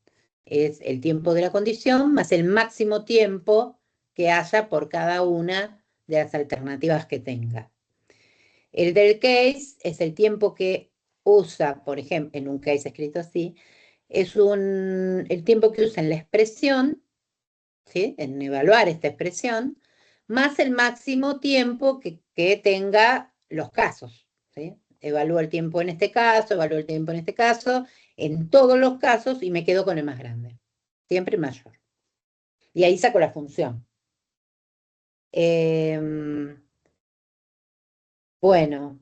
Es el tiempo de la condición más el máximo tiempo que haya por cada una de las alternativas que tenga. El del case es el tiempo que usa, por ejemplo, en un case escrito así, es el tiempo que usa en la expresión, ¿sí? En evaluar esta expresión, más el máximo tiempo que tenga los casos, ¿sí? Evalúo el tiempo en este caso, evalúo el tiempo en este caso, en todos los casos y me quedo con el más grande, siempre mayor. Y ahí saco la función. Bueno,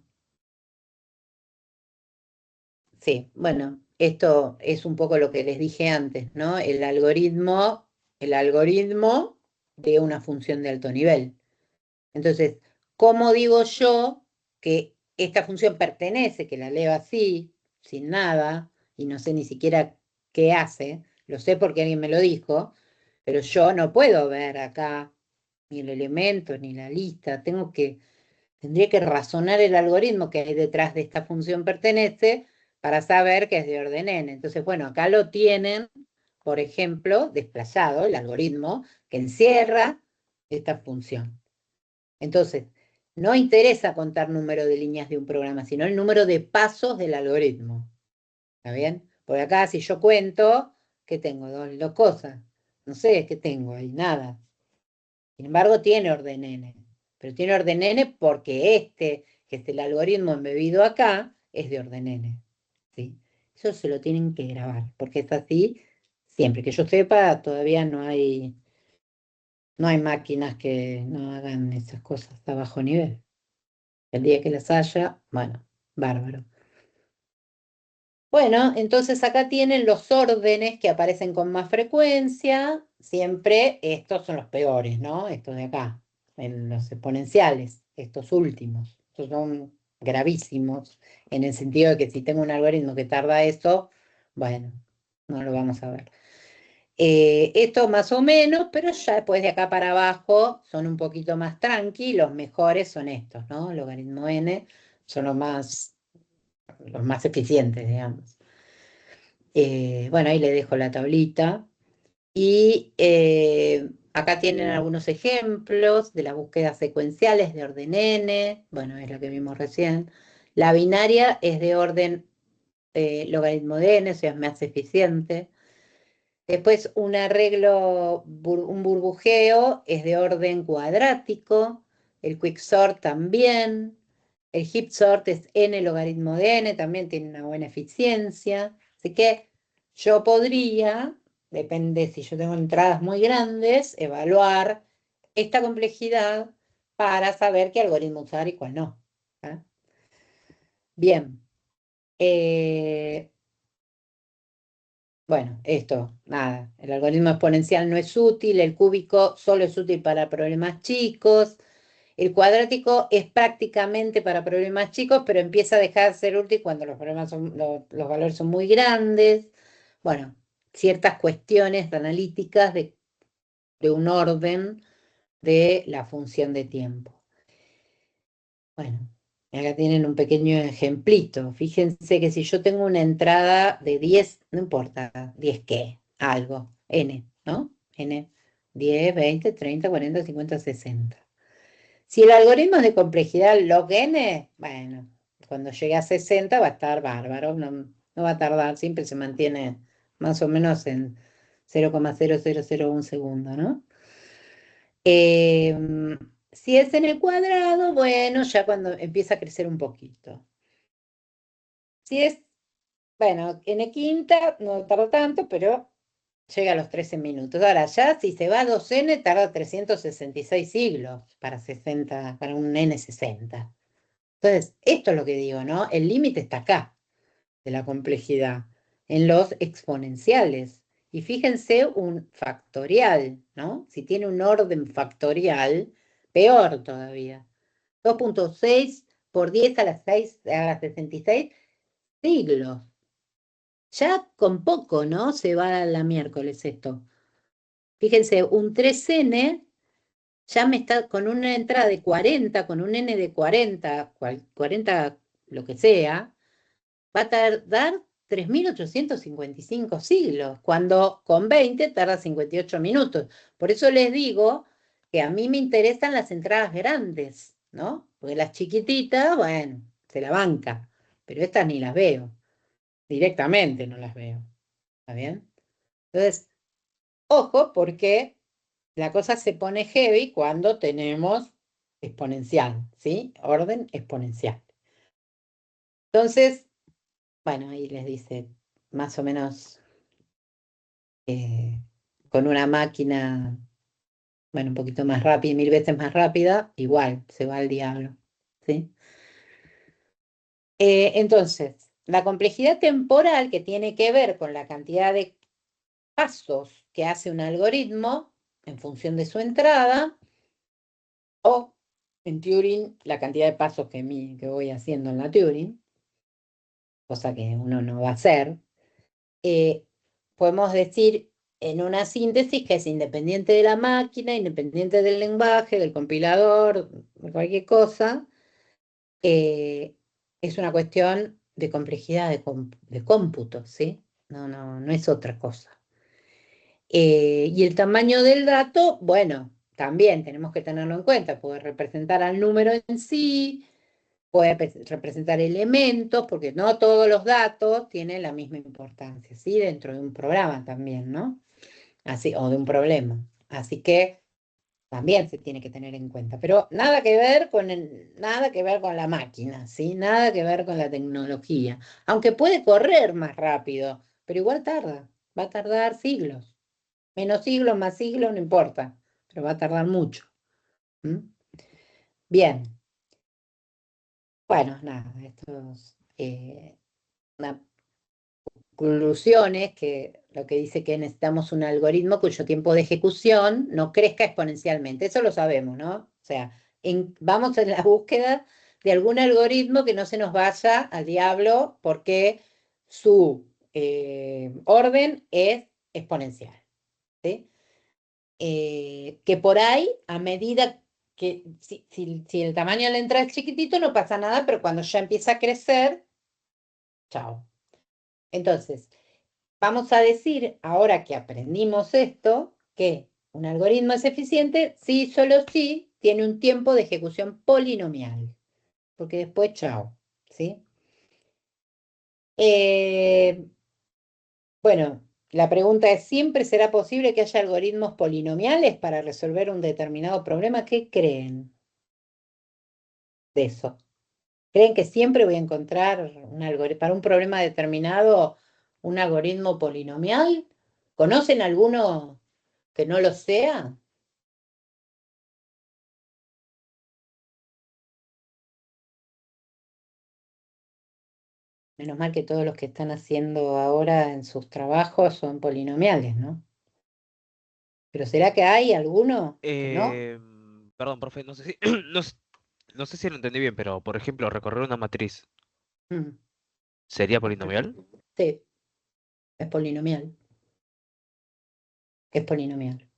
sí, bueno, esto es un poco lo que les dije antes, ¿no? El algoritmo de una función de alto nivel. Entonces, ¿cómo digo yo que esta función pertenece, que la leo así, sin nada, y no sé ni siquiera qué hace? Lo sé porque alguien me lo dijo, pero yo no puedo ver acá ni el elemento ni la lista. Tendría que razonar el algoritmo que hay detrás de esta función pertenece para saber que es de orden n. Entonces, bueno, acá lo tienen, por ejemplo, desplazado el algoritmo que encierra esta función. Entonces, no interesa contar número de líneas de un programa, sino el número de pasos del algoritmo. ¿Está bien? Porque acá si yo cuento, ¿qué tengo? Dos cosas. No sé, ¿qué tengo ahí? Nada. Sin embargo, tiene orden n. Pero tiene orden n porque que es el algoritmo embebido acá, es de orden n. ¿Sí? Eso se lo tienen que grabar, porque es así siempre. Que yo sepa, todavía no hay máquinas que no hagan esas cosas a bajo nivel. El día que las haya, bueno, bárbaro. Bueno, entonces acá tienen los órdenes que aparecen con más frecuencia. Siempre estos son los peores, ¿no? Estos de acá, en los exponenciales, estos últimos. Estos son gravísimos, en el sentido de que si tengo un algoritmo que tarda eso, bueno, no lo vamos a ver. Esto más o menos, pero ya después de acá para abajo son un poquito más tranqui, los mejores son estos, ¿no? Logaritmo n son los más eficientes, digamos. Bueno, ahí le dejo la tablita. Y acá tienen algunos ejemplos de las búsquedas secuenciales de orden n. Bueno, es lo que vimos recién. La binaria es de orden logaritmo de n, o sea, es más eficiente. Después un arreglo, un burbujeo es de orden cuadrático. El quicksort también. El heap sort es n logaritmo de n, también tiene una buena eficiencia. Así que yo podría, depende si yo tengo entradas muy grandes, evaluar esta complejidad para saber qué algoritmo usar y cuál no. ¿Ah? Bien. Bueno, esto, nada, el algoritmo exponencial no es útil, el cúbico solo es útil para problemas chicos, el cuadrático es prácticamente para problemas chicos, pero empieza a dejar de ser útil cuando los valores son muy grandes. Bueno, ciertas cuestiones analíticas de un orden de la función de tiempo. Bueno, acá tienen un pequeño ejemplito. Fíjense que si yo tengo una entrada de 10, no importa, 10 qué, algo, n, ¿no? N, 10, 20, 30, 40, 50, 60. Si el algoritmo es de complejidad log n, bueno, cuando llegue a 60 va a estar bárbaro, no va a tardar, siempre se mantiene más o menos en 0,0001 segundo, ¿no? Si es en el cuadrado, bueno, ya cuando empieza a crecer un poquito. Si es, bueno, n quinta, no tarda tanto, pero llega a los 13 minutos. Ahora, ya si se va a 2n, tarda 366 siglos para un n60. Entonces, esto es lo que digo, ¿no? El límite está acá, de la complejidad, en los exponenciales. Y fíjense un factorial, ¿no? Si tiene un orden factorial, peor todavía. 2,6 por 10 a las 66 siglos. Ya con poco, ¿no? Se va a la miércoles esto. Fíjense, un 3n ya me está con una entrada de 40, con un n de 40, 40 lo que sea, va a tardar 3.855 siglos, cuando con 20 tarda 58 minutos. Por eso les digo que a mí me interesan las entradas grandes, ¿no? Porque las chiquititas, bueno, se la banca, pero estas ni las veo, directamente no las veo. ¿Está bien? Entonces, ojo, porque la cosa se pone heavy cuando tenemos exponencial, ¿sí? Orden exponencial. Entonces, bueno, ahí les dice más o menos con una máquina, bueno, un poquito más rápida, 1000 veces más rápida, igual se va al diablo, ¿sí? Entonces, la complejidad temporal que tiene que ver con la cantidad de pasos que hace un algoritmo en función de su entrada, o en Turing, la cantidad de pasos que voy haciendo en la Turing, cosa que uno no va a hacer, podemos decir en una síntesis que es independiente de la máquina, independiente del lenguaje, del compilador, de cualquier cosa, eh, es una cuestión de complejidad de cómputo, ¿sí? No es otra cosa. Y el tamaño del dato, bueno, también tenemos que tenerlo en cuenta, puede representar al número en sí, puede representar elementos, porque no todos los datos tienen la misma importancia, ¿sí? Dentro de un programa también, ¿no? Así, o de un problema. Así que también se tiene que tener en cuenta. Pero nada que ver nada que ver con la máquina, ¿sí? Nada que ver con la tecnología. Aunque puede correr más rápido, pero igual tarda. Va a tardar siglos. Menos siglos, más siglos, no importa. Pero va a tardar mucho. ¿Mm? Bien. Bueno, nada, esto es una conclusión es que lo que dice que necesitamos un algoritmo cuyo tiempo de ejecución no crezca exponencialmente. Eso lo sabemos, ¿no? O sea, vamos en la búsqueda de algún algoritmo que no se nos vaya al diablo porque su orden es exponencial, ¿sí? Que por ahí, a medida que, si el tamaño de la entrada es chiquitito, no pasa nada, pero cuando ya empieza a crecer, chao. Entonces, vamos a decir, ahora que aprendimos esto, que un algoritmo es eficiente si solo si tiene un tiempo de ejecución polinomial, porque después, chao, ¿sí? Bueno, la pregunta es, ¿siempre será posible que haya algoritmos polinomiales para resolver un determinado problema? ¿Qué creen de eso? ¿Creen que siempre voy a encontrar para un problema determinado un algoritmo polinomial? ¿Conocen alguno que no lo sea? Menos mal que todos los que están haciendo ahora en sus trabajos son polinomiales, ¿no? Pero ¿será que hay alguno que no? Perdón, profe, no sé si, no sé si lo entendí bien, pero por ejemplo, recorrer una matriz, Mm, ¿sería polinomial? sí, es polinomial, es polinomial.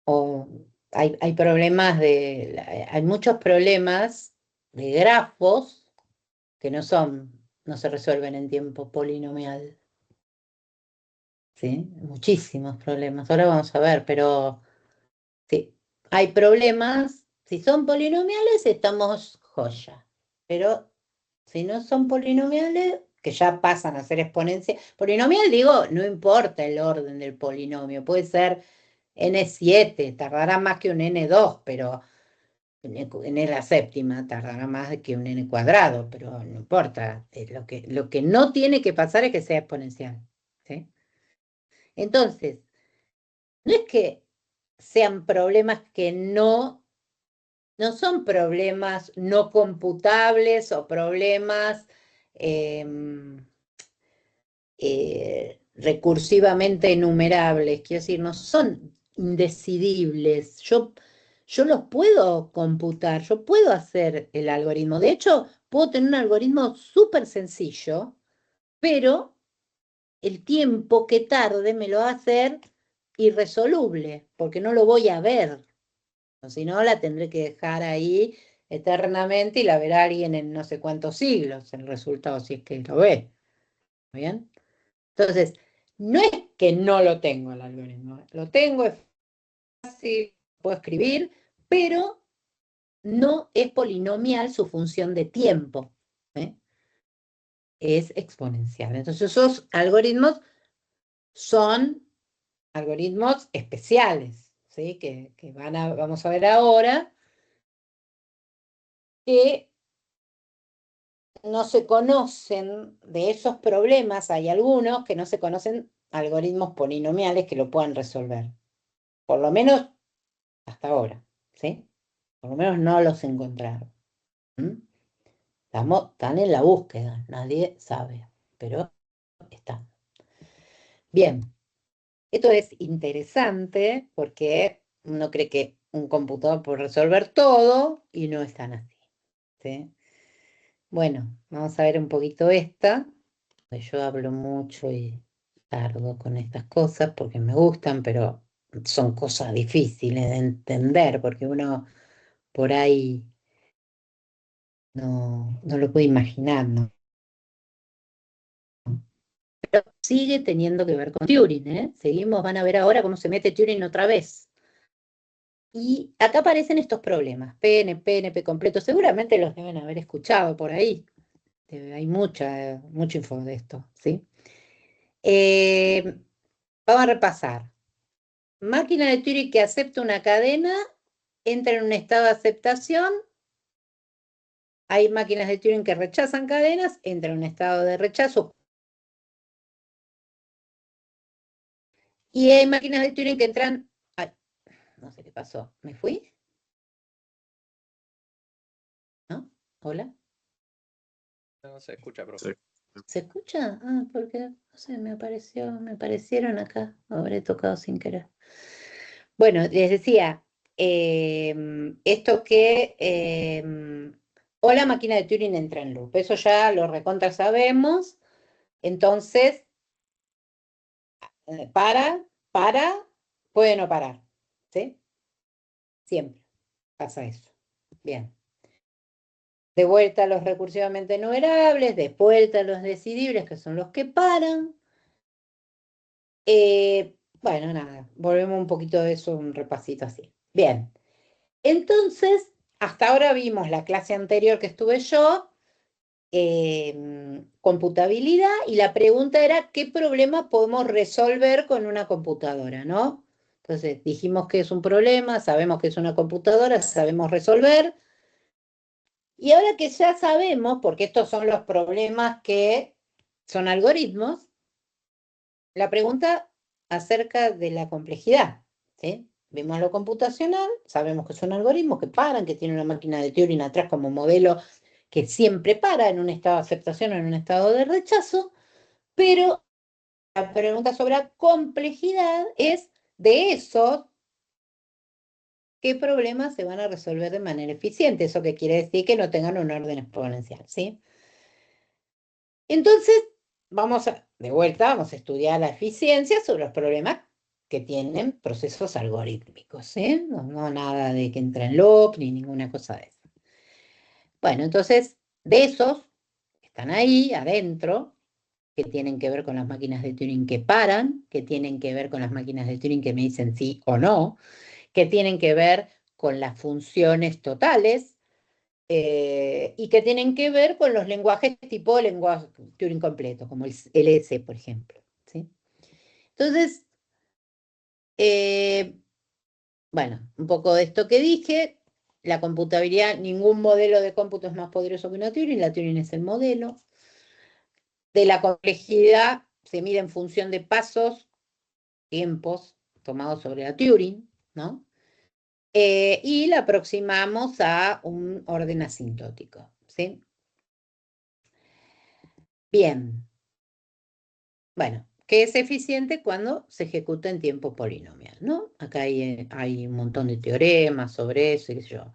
O hay problemas hay muchos problemas de grafos que no se resuelven en tiempo polinomial, ¿sí? Muchísimos problemas. Ahora vamos a ver, pero sí, hay problemas. Si son polinomiales, estamos joya. Pero si no son polinomiales, que ya pasan a ser exponenciales. Polinomial, digo, no importa el orden del polinomio. Puede ser n7, tardará más que un n2, pero n la séptima tardará más que un n cuadrado, pero no importa. Lo que no tiene que pasar es que sea exponencial, ¿sí? Entonces, no es que sean problemas que no son problemas no computables o problemas recursivamente enumerables, quiero decir, no son indecidibles. Yo los puedo computar, yo puedo hacer el algoritmo. De hecho, puedo tener un algoritmo súper sencillo, pero el tiempo que tarde me lo va a hacer irresoluble, porque no lo voy a ver. Si no, la tendré que dejar ahí eternamente y la verá alguien en no sé cuántos siglos, el resultado, si es que lo ve. ¿Bien? Entonces, no es que no lo tengo el algoritmo, lo tengo, es fácil, puedo escribir, pero no es polinomial su función de tiempo, ¿eh? Es exponencial. Entonces, esos algoritmos son algoritmos especiales, ¿sí? Que vamos a ver ahora, que no se conocen de esos problemas, hay algunos que no se conocen algoritmos polinomiales que lo puedan resolver, por lo menos hasta ahora, ¿sí? Por lo menos no los encontraron. Están en la búsqueda, nadie sabe, pero están. Bien, esto es interesante porque uno cree que un computador puede resolver todo y no es tan así, ¿sí? Bueno, vamos a ver un poquito esta. Yo hablo mucho y tardo con estas cosas porque me gustan, pero son cosas difíciles de entender porque uno por ahí no lo puede imaginar, ¿no? Pero sigue teniendo que ver con Turing, ¿eh? Seguimos, van a ver ahora cómo se mete Turing otra vez. Y acá aparecen estos problemas, PNP, NP completo, seguramente los deben haber escuchado por ahí. Hay mucha info de esto, ¿sí? Vamos a repasar. Máquina de Turing que acepta una cadena, entra en un estado de aceptación. Hay máquinas de Turing que rechazan cadenas, entra en un estado de rechazo. Y hay máquinas de Turing que entran... Ay, no sé qué pasó. ¿Me fui? ¿No? ¿Hola? No se escucha, profe. Sí. ¿Se escucha? Ah, porque, no sé, me aparecieron acá. Habré tocado sin querer. Bueno, les decía, esto que o la máquina de Turing entra en loop, eso ya lo recontra sabemos. Entonces, para, puede no parar, ¿sí? Siempre pasa eso. Bien. De vuelta a los recursivamente numerables, de vuelta a los decidibles, que son los que paran. Bueno, nada, volvemos un poquito de eso, un repasito así. Bien, entonces, hasta ahora vimos la clase anterior que estuve yo, computabilidad, y la pregunta era, ¿qué problema podemos resolver con una computadora, no? Entonces, dijimos que es un problema, sabemos que es una computadora, sabemos resolver, y ahora que ya sabemos, porque estos son los problemas que son algoritmos, la pregunta acerca de la complejidad, ¿sí? Vemos lo computacional, sabemos que son algoritmos que paran, que tienen una máquina de Turing atrás como modelo que siempre para en un estado de aceptación o en un estado de rechazo, pero la pregunta sobre la complejidad es de esos, ¿qué problemas se van a resolver de manera eficiente? Eso que quiere decir que no tengan un orden exponencial, ¿sí? Entonces, de vuelta, vamos a estudiar la eficiencia sobre los problemas que tienen procesos algorítmicos, ¿sí? No nada de que entra en loop ni ninguna cosa de eso. Bueno, entonces, de esos que están ahí adentro, que tienen que ver con las máquinas de Turing que paran, que tienen que ver con las máquinas de Turing que me dicen sí o no, que tienen que ver con las funciones totales, y que tienen que ver con los lenguajes tipo lenguaje Turing completo, como el LS, por ejemplo, ¿sí? Entonces, bueno, un poco de esto que dije, la computabilidad, ningún modelo de cómputo es más poderoso que una Turing, la Turing es el modelo. De la complejidad se mide en función de pasos, tiempos tomados sobre la Turing, ¿no? Y la aproximamos a un orden asintótico, ¿sí? Bien. Bueno, que es eficiente cuando se ejecuta en tiempo polinomial, ¿no? Acá hay un montón de teoremas sobre eso y qué sé yo.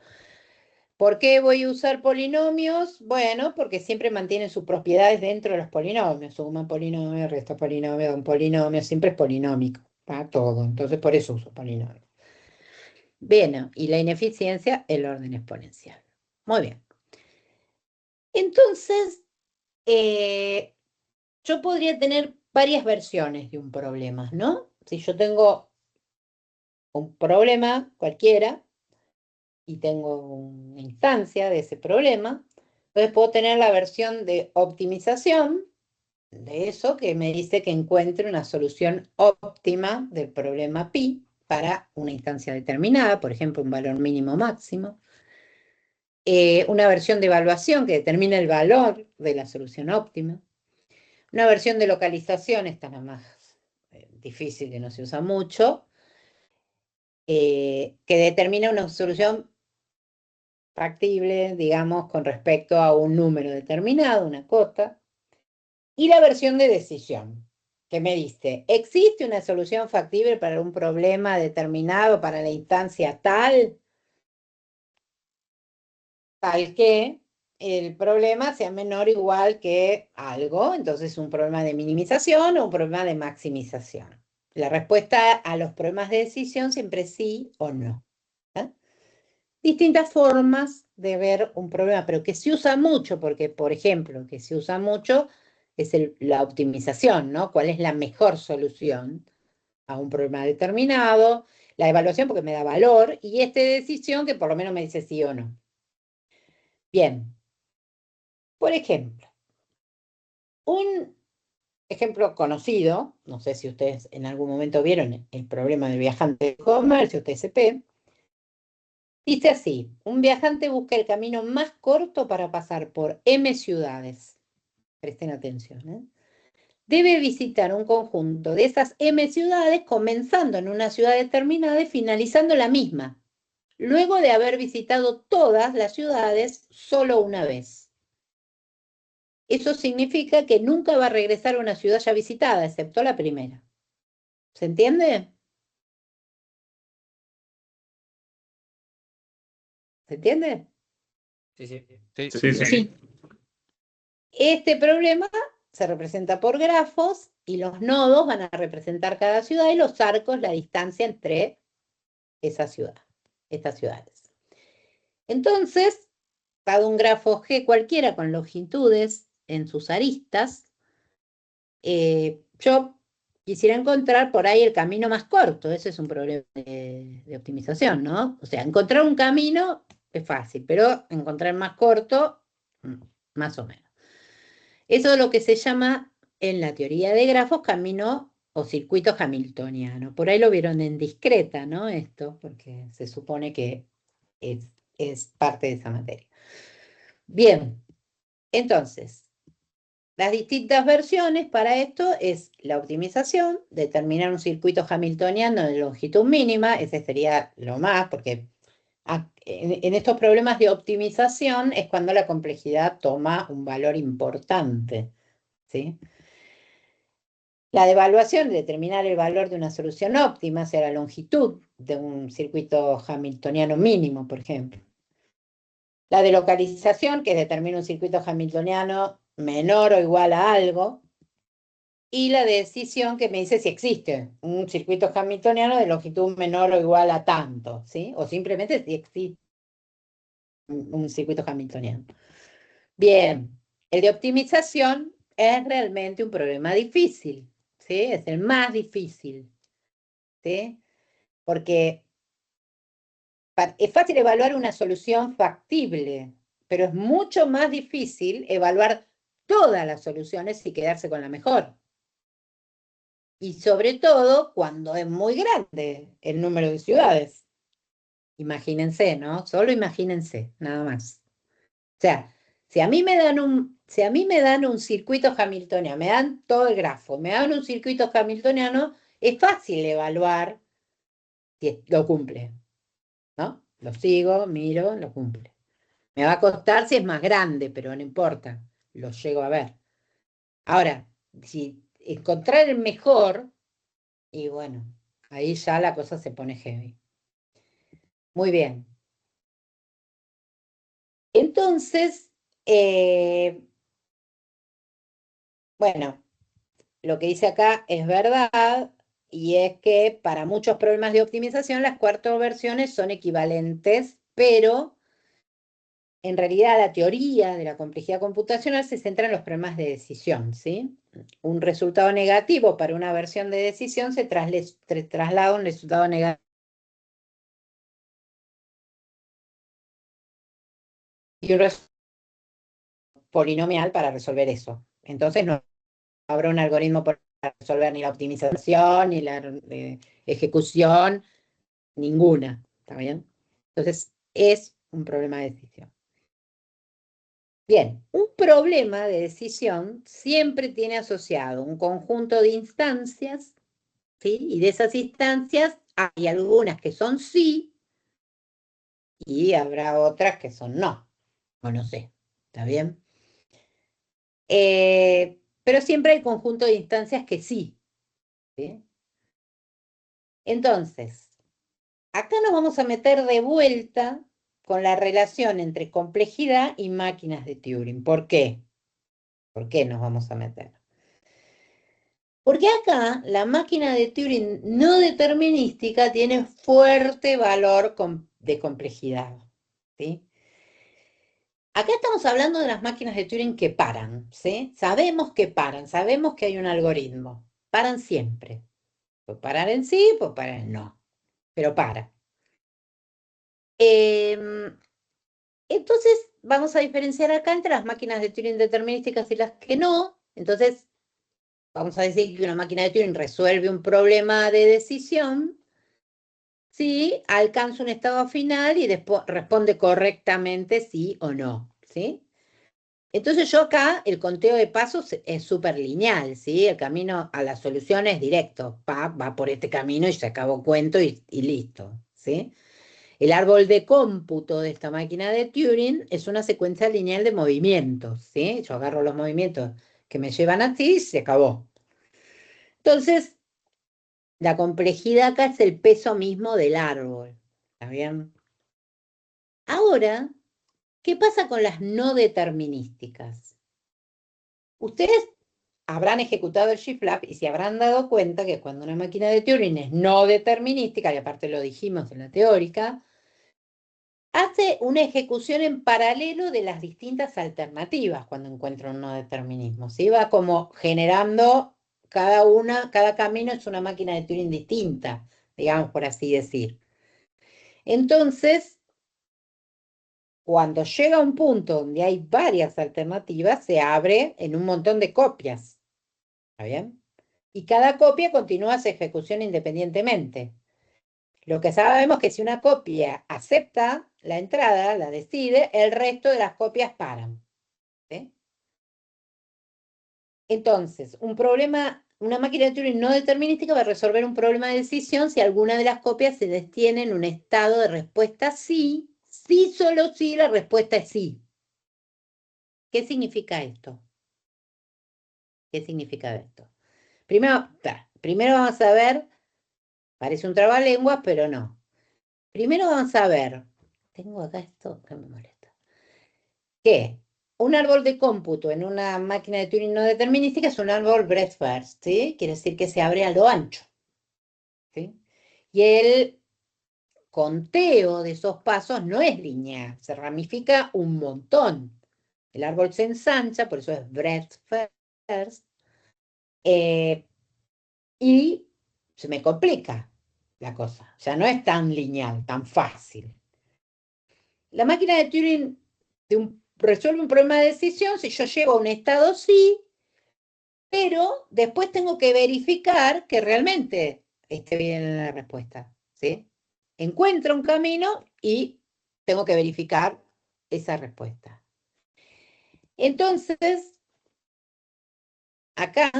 ¿Por qué voy a usar polinomios? Bueno, porque siempre mantienen sus propiedades dentro de los polinomios. Suma polinomio, resta polinomio, da un polinomio, siempre es polinómico, para todo. Entonces, por eso uso polinomios. Bien, y la ineficiencia, el orden exponencial. Muy bien. Entonces, yo podría tener varias versiones de un problema, ¿no? Si yo tengo un problema cualquiera y tengo una instancia de ese problema, entonces puedo tener la versión de optimización de eso que me dice que encuentre una solución óptima del problema pi para una instancia determinada, por ejemplo, un valor mínimo máximo. Una versión de evaluación que determina el valor de la solución óptima. Una versión de localización, esta es la más difícil, que no se usa mucho, que determina una solución factible, digamos, con respecto a un número determinado, una cota. Y la versión de decisión, que me dice, ¿existe una solución factible para un problema determinado para la instancia tal que el problema sea menor o igual que algo? Entonces, un problema de minimización o un problema de maximización. La respuesta a los problemas de decisión siempre es sí o no. ¿Eh? Distintas formas de ver un problema, pero que se usa mucho, porque, por ejemplo, que se usa mucho es la optimización, ¿no? ¿Cuál es la mejor solución a un problema determinado? La evaluación, porque me da valor, y esta decisión, que por lo menos me dice sí o no. Bien, por ejemplo, un ejemplo conocido, no sé si ustedes en algún momento vieron el problema del viajante de comercio, TCP, dice así: un viajante busca el camino más corto para pasar por M ciudades. Presten atención, ¿eh? Debe visitar un conjunto de esas M ciudades, comenzando en una ciudad determinada y finalizando la misma, luego de haber visitado todas las ciudades solo una vez. Eso significa que nunca va a regresar a una ciudad ya visitada, excepto la primera. ¿Se entiende? ¿Se entiende? Sí, sí. Sí, Sí, sí. Sí. Este problema se representa por grafos y los nodos van a representar cada ciudad y los arcos la distancia entre esa ciudad, estas ciudades. Entonces, dado un grafo G cualquiera con longitudes en sus aristas, yo quisiera encontrar por ahí el camino más corto. Ese es un problema de optimización, ¿no? O sea, encontrar un camino es fácil, pero encontrar el más corto, más o menos. Eso es lo que se llama en la teoría de grafos camino o circuito hamiltoniano. Por ahí lo vieron en discreta, ¿no? Esto, porque se supone que es parte de esa materia. Bien, entonces, las distintas versiones para esto es la optimización, determinar un circuito hamiltoniano de longitud mínima, ese sería lo más, porque en estos problemas de optimización es cuando la complejidad toma un valor importante, ¿sí? La de evaluación, determinar el valor de una solución óptima, sea la longitud de un circuito hamiltoniano mínimo, por ejemplo. La de localización, que determina un circuito hamiltoniano menor o igual a algo. Y la de decisión, que me dice si existe un circuito hamiltoniano de longitud menor o igual a tanto, ¿sí? O simplemente si existe un circuito hamiltoniano. Bien, el de optimización es realmente un problema difícil, ¿sí? Es el más difícil, ¿sí? Porque es fácil evaluar una solución factible, pero es mucho más difícil evaluar todas las soluciones y quedarse con la mejor. Y sobre todo cuando es muy grande el número de ciudades. Imagínense, ¿no? Solo imagínense, nada más. O sea, si a mí me dan un circuito hamiltoniano, me dan todo el grafo, me dan un circuito hamiltoniano, es fácil evaluar si lo cumple, ¿no? Lo sigo, miro, lo cumple. Me va a costar si es más grande, pero no importa, lo llego a ver. Ahora, si encontrar el mejor, y bueno, ahí ya la cosa se pone heavy. Muy bien. Entonces, bueno, lo que dice acá es verdad, y es que para muchos problemas de optimización las cuatro versiones son equivalentes, pero en realidad la teoría de la complejidad computacional se centra en los problemas de decisión, ¿sí? Un resultado negativo para una versión de decisión se traslada a un resultado negativo y un resultado polinomial para resolver eso. Entonces no habrá un algoritmo para resolver ni la optimización, ni la ejecución, ninguna, ¿está bien? Entonces es un problema de decisión. Bien, un problema de decisión siempre tiene asociado un conjunto de instancias, ¿sí? Y de esas instancias hay algunas que son sí y habrá otras que son no, o no sé, ¿está bien? Pero siempre hay conjunto de instancias que sí, ¿sí? Entonces, acá nos vamos a meter de vuelta con la relación entre complejidad y máquinas de Turing. ¿Por qué? ¿Por qué nos vamos a meter? Porque acá la máquina de Turing no determinística tiene fuerte valor de complejidad, ¿sí? Acá estamos hablando de las máquinas de Turing que paran, ¿sí? Sabemos que paran, sabemos que hay un algoritmo. Paran siempre. Puede parar en sí, puede parar en no, pero para. Em, entonces, vamos a diferenciar acá entre las máquinas de Turing determinísticas y las que no. Entonces, vamos a decir que una máquina de Turing resuelve un problema de decisión si alcanza un estado final y después responde correctamente sí o no, ¿sí? Entonces yo acá el conteo de pasos es súper lineal, ¿sí? El camino a la solución es directo, va por este camino y se acabó cuento y listo, ¿sí? El árbol de cómputo de esta máquina de Turing es una secuencia lineal de movimientos, ¿sí? Yo agarro los movimientos que me llevan a ti y se acabó. Entonces, la complejidad acá es el peso mismo del árbol, ¿está bien? Ahora, ¿qué pasa con las no determinísticas? Ustedes habrán ejecutado el shift-left y se habrán dado cuenta que cuando una máquina de Turing es no determinística, y aparte lo dijimos en la teórica, hace una ejecución en paralelo de las distintas alternativas cuando encuentra un no determinismo. ¿Sí? Va como generando cada camino es una máquina de Turing distinta, digamos por así decir. Entonces, cuando llega a un punto donde hay varias alternativas, se abre en un montón de copias. ¿Está bien? Y cada copia continúa su ejecución independientemente. Lo que sabemos es que si una copia acepta la entrada, la decide, el resto de las copias paran. ¿Sí? Entonces, una máquina de Turing no determinística va a resolver un problema de decisión si alguna de las copias se detiene en un estado de respuesta sí, sí, solo sí, la respuesta es sí. ¿Qué significa esto? ¿Qué significa esto? Primero vamos a ver, parece un trabalenguas, pero no. Primero vamos a ver, tengo acá esto que me molesta, que un árbol de cómputo en una máquina de Turing no determinística es un árbol breadth first, ¿sí? Quiere decir que se abre a lo ancho, ¿sí? Y el conteo de esos pasos no es lineal, se ramifica un montón. El árbol se ensancha, por eso es breadth first, eh, y se me complica la cosa, ya no es tan lineal, tan fácil. La máquina de Turing resuelve un problema de decisión si yo llego a un estado sí, pero después tengo que verificar que realmente esté bien la respuesta, ¿sí? Encuentro un camino y tengo que verificar esa respuesta. Entonces, acá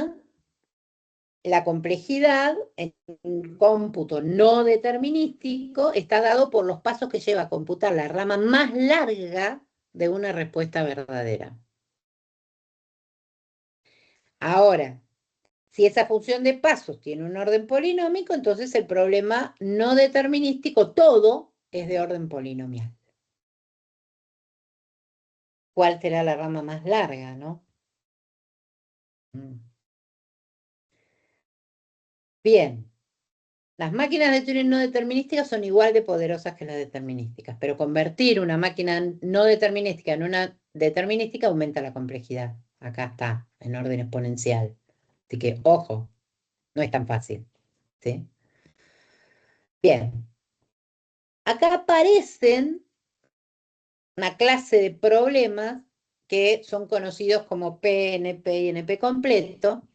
la complejidad en un cómputo no determinístico está dado por los pasos que lleva a computar la rama más larga de una respuesta verdadera. Ahora, si esa función de pasos tiene un orden polinómico, entonces el problema no determinístico todo es de orden polinomial. ¿Cuál será la rama más larga, no? Mm. Bien. Las máquinas de Turing no determinísticas son igual de poderosas que las determinísticas, pero convertir una máquina no determinística en una determinística aumenta la complejidad. Acá está, en orden exponencial. Así que, ojo, no es tan fácil. ¿Sí? Bien. Acá aparecen una clase de problemas que son conocidos como PNP y NP completo,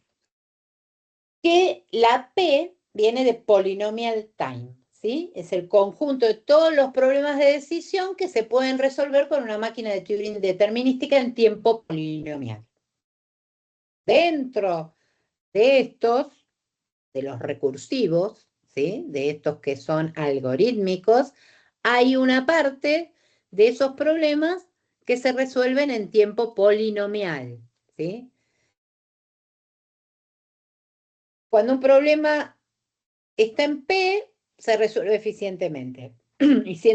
que la P viene de polynomial time, ¿sí? Es el conjunto de todos los problemas de decisión que se pueden resolver con una máquina de Turing determinística en tiempo polinomial. Dentro de estos, de los recursivos, ¿sí? De estos que son algorítmicos, hay una parte de esos problemas que se resuelven en tiempo polinomial, ¿sí? Cuando un problema está en P, se resuelve eficientemente. Y si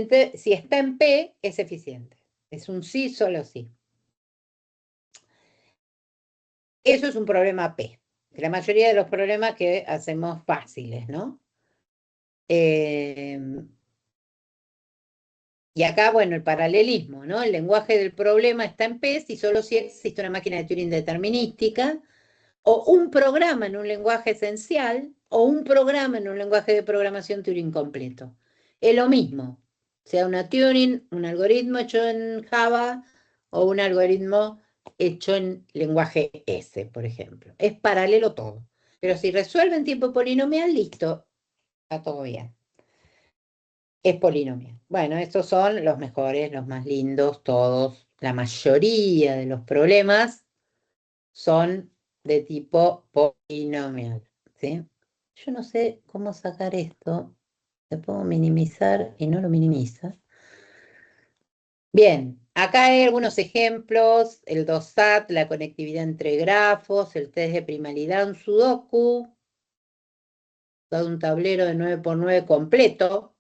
está en P, es eficiente. Es un sí, solo sí. Eso es un problema P. La mayoría de los problemas que hacemos fáciles, ¿no? Y acá, bueno, el paralelismo, ¿no? El lenguaje del problema está en P si solo si existe una máquina de Turing determinística, o un programa en un lenguaje esencial, o un programa en un lenguaje de programación Turing completo. Es lo mismo, sea una Turing, un algoritmo hecho en Java, o un algoritmo hecho en lenguaje S, por ejemplo. Es paralelo todo. Pero si resuelve en tiempo polinomial, listo, está todo bien. Es polinomial. Bueno, estos son los mejores, los más lindos, todos. La mayoría de los problemas son de tipo polinomial, ¿sí? Yo no sé cómo sacar esto. Le puedo minimizar y no lo minimiza. Bien, acá hay algunos ejemplos. El DOSAT, la conectividad entre grafos, el test de primalidad, un sudoku, dado un tablero de 9×9 completo,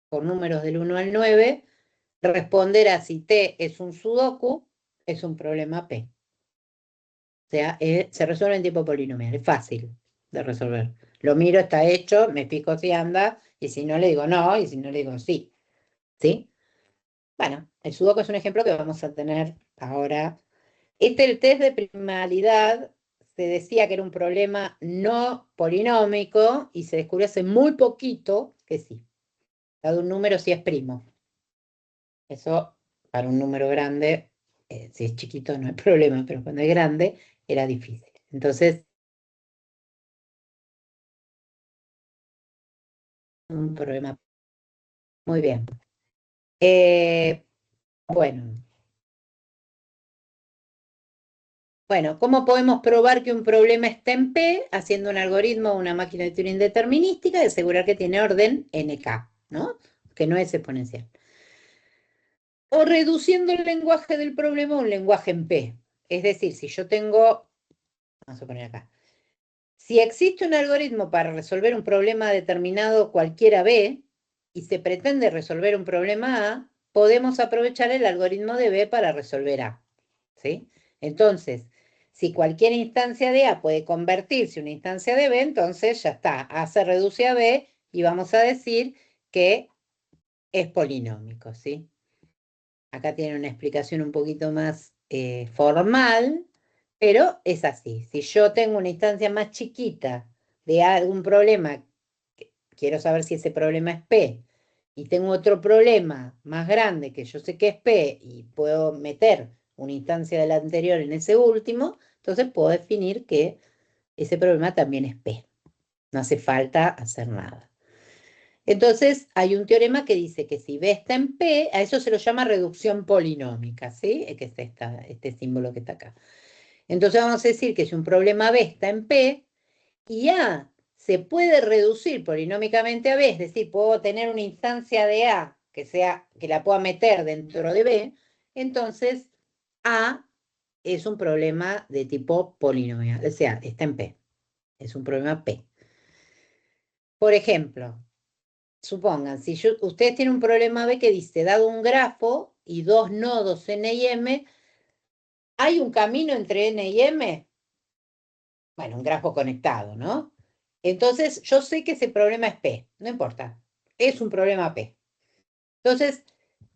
con números del 1 al 9, responder a si T es un sudoku, es un problema P. O sea, se resuelve en tipo polinomial, es fácil de resolver. Lo miro, está hecho, me fijo si anda, y si no le digo no, y si no le digo sí. ¿Sí? Bueno, el sudoku es un ejemplo que vamos a tener ahora. El test de primalidad se decía que era un problema no polinómico y se descubrió hace muy poquito que sí. Dado un número sí es primo. Eso para un número grande, si es chiquito no hay problema, pero cuando es grande era difícil. Entonces, un problema. Muy bien. Bueno. Bueno, ¿cómo podemos probar que un problema está en P haciendo un algoritmo o una máquina de Turing determinística y asegurar que tiene orden NK, ¿no? Que no es exponencial. O reduciendo el lenguaje del problema a un lenguaje en P. Es decir, si yo tengo, vamos a poner acá, si existe un algoritmo para resolver un problema determinado cualquiera B y se pretende resolver un problema A, podemos aprovechar el algoritmo de B para resolver A. ¿Sí? Entonces, si cualquier instancia de A puede convertirse en una instancia de B, entonces ya está, A se reduce a B y vamos a decir que es polinómico, ¿sí? Acá tiene una explicación un poquito más formal, pero es así. Si yo tengo una instancia más chiquita de algún problema, quiero saber si ese problema es P, y tengo otro problema más grande que yo sé que es P y puedo meter una instancia del anterior en ese último, entonces puedo definir que ese problema también es P. No hace falta hacer nada. Entonces, hay un teorema que dice que si B está en P, a eso se lo llama reducción polinómica, ¿sí? Que es este símbolo que está acá. Entonces vamos a decir que si un problema B está en P y A se puede reducir polinómicamente a B, es decir, puedo tener una instancia de A que la pueda meter dentro de B, entonces A es un problema de tipo polinomial, o sea, está en P, es un problema P. Por ejemplo, supongan, si ustedes tienen un problema B que dice, dado un grafo y dos nodos N y M, ¿hay un camino entre N y M? Bueno, un grafo conectado, ¿no? Entonces, yo sé que ese problema es P, no importa, es un problema P. Entonces,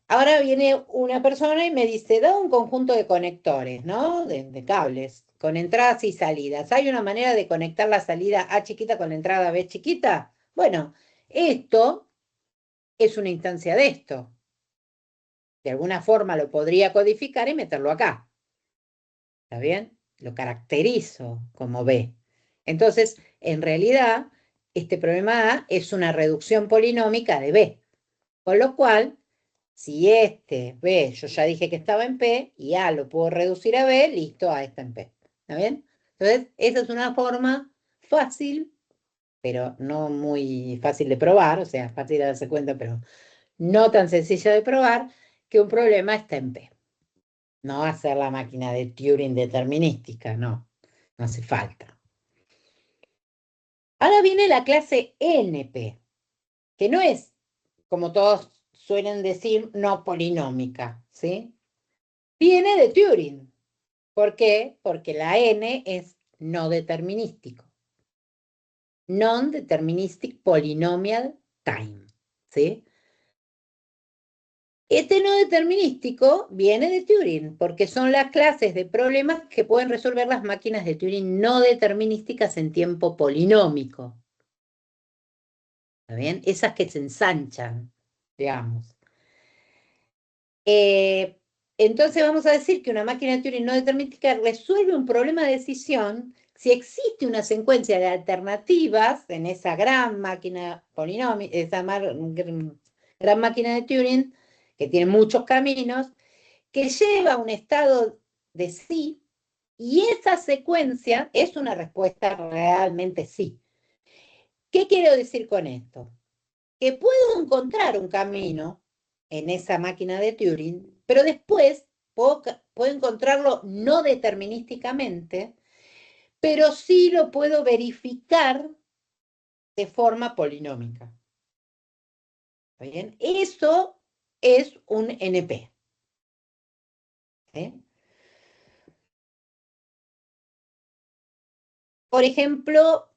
ahora viene una persona y me dice, da un conjunto de conectores, ¿no? De cables, con entradas y salidas. ¿Hay una manera de conectar la salida A chiquita con la entrada B chiquita? Bueno, esto es una instancia de esto. De alguna forma lo podría codificar y meterlo acá. ¿Está bien? Lo caracterizo como B. Entonces, en realidad, este problema A es una reducción polinómica de B. Con lo cual, si este B, yo ya dije que estaba en P, y A lo puedo reducir a B, listo, A está en P. ¿Está bien? Entonces, esa es una forma fácil, pero no muy fácil de probar, o sea, fácil de darse cuenta, pero no tan sencilla de probar, que un problema está en P. No hacer la máquina de Turing determinística, no hace falta. Ahora viene la clase NP, que no es, como todos suelen decir, no polinómica, ¿sí? Viene de Turing. ¿Por qué? Porque la N es no determinístico. Non-deterministic polynomial time, ¿sí? Este no determinístico viene de Turing, porque son las clases de problemas que pueden resolver las máquinas de Turing no determinísticas en tiempo polinómico. ¿Está bien? Esas que se ensanchan, digamos. Entonces vamos a decir que una máquina de Turing no determinística resuelve un problema de decisión si existe una secuencia de alternativas en esa gran máquina polinomio, esa gran máquina de Turing, que tiene muchos caminos, que lleva a un estado de sí, y esa secuencia es una respuesta realmente sí. ¿Qué quiero decir con esto? Que puedo encontrar un camino en esa máquina de Turing, pero después puedo encontrarlo no determinísticamente, pero sí lo puedo verificar de forma polinómica. ¿Está bien? Eso es un NP. ¿Sí? Por ejemplo,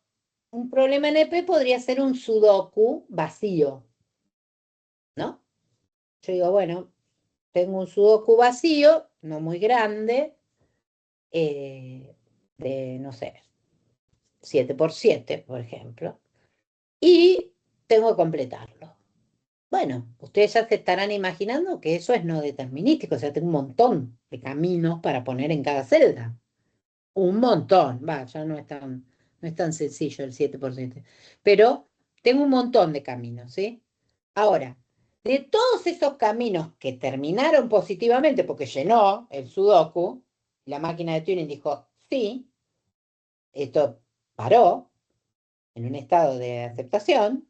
un problema NP podría ser un sudoku vacío, ¿no? Yo digo, bueno, tengo un sudoku vacío, no muy grande, no sé, 7 por 7, por ejemplo, y tengo que completarlo. Bueno, ustedes ya se estarán imaginando que eso es no determinístico, o sea, tengo un montón de caminos para poner en cada celda. Un montón, va, ya no es tan sencillo el 7 por 7, pero tengo un montón de caminos, ¿sí? Ahora, de todos esos caminos que terminaron positivamente porque llenó el Sudoku, la máquina de Turing dijo, sí, esto paró en un estado de aceptación.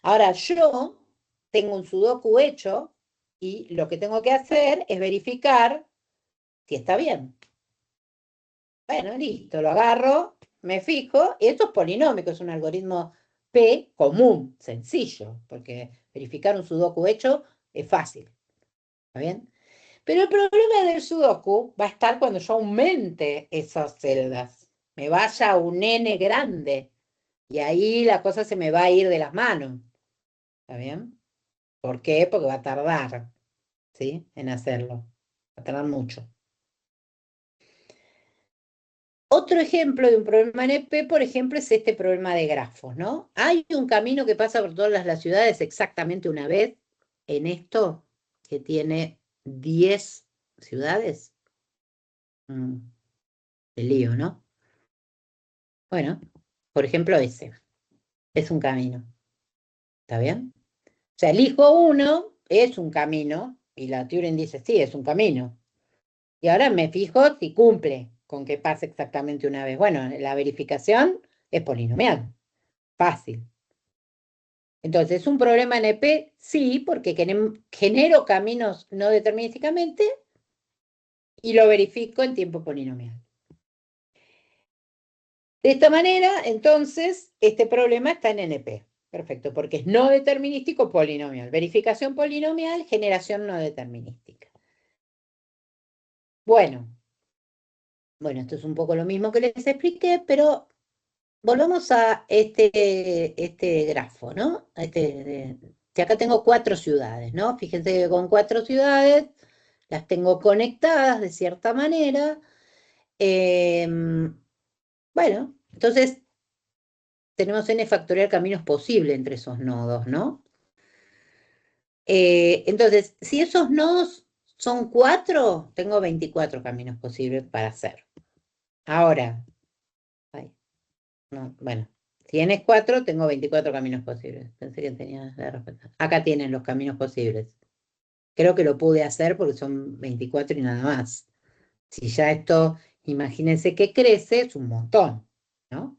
Ahora yo tengo un Sudoku hecho y lo que tengo que hacer es verificar si está bien. Bueno, listo, lo agarro, me fijo, y esto es polinómico, es un algoritmo P común, sencillo, porque verificar un Sudoku hecho es fácil, ¿está bien? Pero el problema del Sudoku va a estar cuando yo aumente esas celdas, me vaya a un N grande, y ahí la cosa se me va a ir de las manos, ¿está bien? ¿Por qué? Porque va a tardar, ¿sí? En hacerlo, va a tardar mucho. Otro ejemplo de un problema NP, por ejemplo, es este problema de grafos, ¿no? Hay un camino que pasa por todas las ciudades exactamente una vez en esto, que tiene 10 ciudades. El lío, ¿no? Bueno, por ejemplo, ese es un camino. ¿Está bien? O sea, elijo uno, es un camino, y la Turing dice, sí, es un camino. Y ahora me fijo si cumple con que pase exactamente una vez. Bueno, la verificación es polinomial, fácil. Entonces, ¿es un problema NP? Sí, porque genero caminos no determinísticamente y lo verifico en tiempo polinomial. De esta manera, entonces, este problema está en NP. Perfecto, porque es no determinístico polinomial. Verificación polinomial, generación no determinística. Bueno, esto es un poco lo mismo que les expliqué, pero volvamos a este grafo, ¿no? Que acá tengo 4 ciudades, ¿no? Fíjense que con 4 ciudades las tengo conectadas de cierta manera. Bueno, entonces tenemos n factorial caminos posibles entre esos nodos, ¿no? Entonces, si esos nodos son 4, tengo 24 caminos posibles para hacer. Ahora, ay, no, bueno, si n es 4, tengo 24 caminos posibles. Pensé que tenía la respuesta. Acá tienen los caminos posibles. Creo que lo pude hacer porque son 24 y nada más. Si ya esto, imagínense que crece, es un montón, ¿no?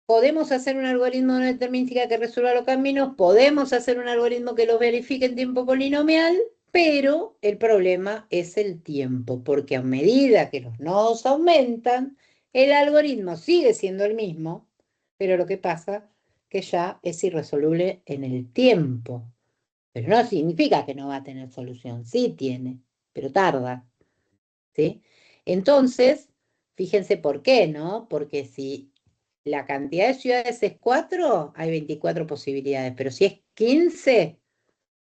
Podemos hacer un algoritmo de determinística que resuelva los caminos, podemos hacer un algoritmo que los verifique en tiempo polinomial, pero el problema es el tiempo, porque a medida que los nodos aumentan, el algoritmo sigue siendo el mismo, pero lo que pasa que ya es irresoluble en el tiempo. Pero no significa que no va a tener solución, sí tiene, pero tarda, ¿sí? Entonces, fíjense por qué, ¿no? Porque si la cantidad de ciudades es 4, hay 24 posibilidades, pero si es 15,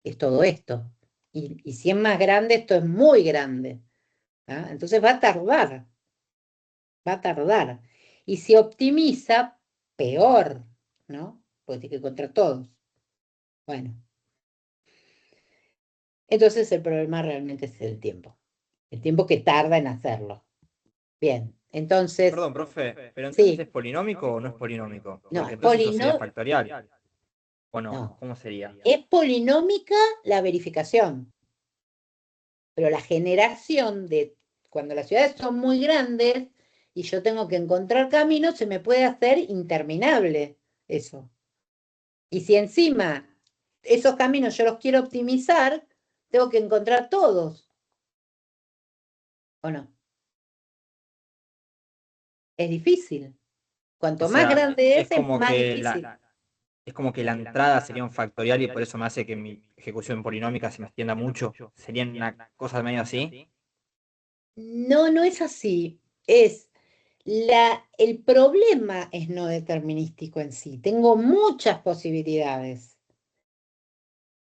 es todo esto. Y si es más grande, esto es muy grande. ¿Ah? Entonces va a tardar, va a tardar. Y si optimiza, peor, ¿no? Porque tiene que encontrar todos. Bueno, entonces el problema realmente es el tiempo que tarda en hacerlo. Bien, entonces, Perdón, profe, pero entonces ¿es sí, polinómico o no es polinómico? no, Porque entonces eso sería factorial. ¿O no? no, ¿Cómo sería? es polinómica la verificación. Pero la generación de cuando las ciudades son muy grandes y yo tengo que encontrar caminos, se me puede hacer interminable eso. Y si encima esos caminos yo los quiero optimizar, tengo que encontrar todos, ¿o no? Es difícil. O Cuanto más sea, grande es más difícil. es como que la entrada sería un factorial y por eso me hace que mi ejecución polinómica se me extienda mucho. ¿Sería una cosa medio así? No, no es así. El problema es no determinístico en sí. Tengo muchas posibilidades.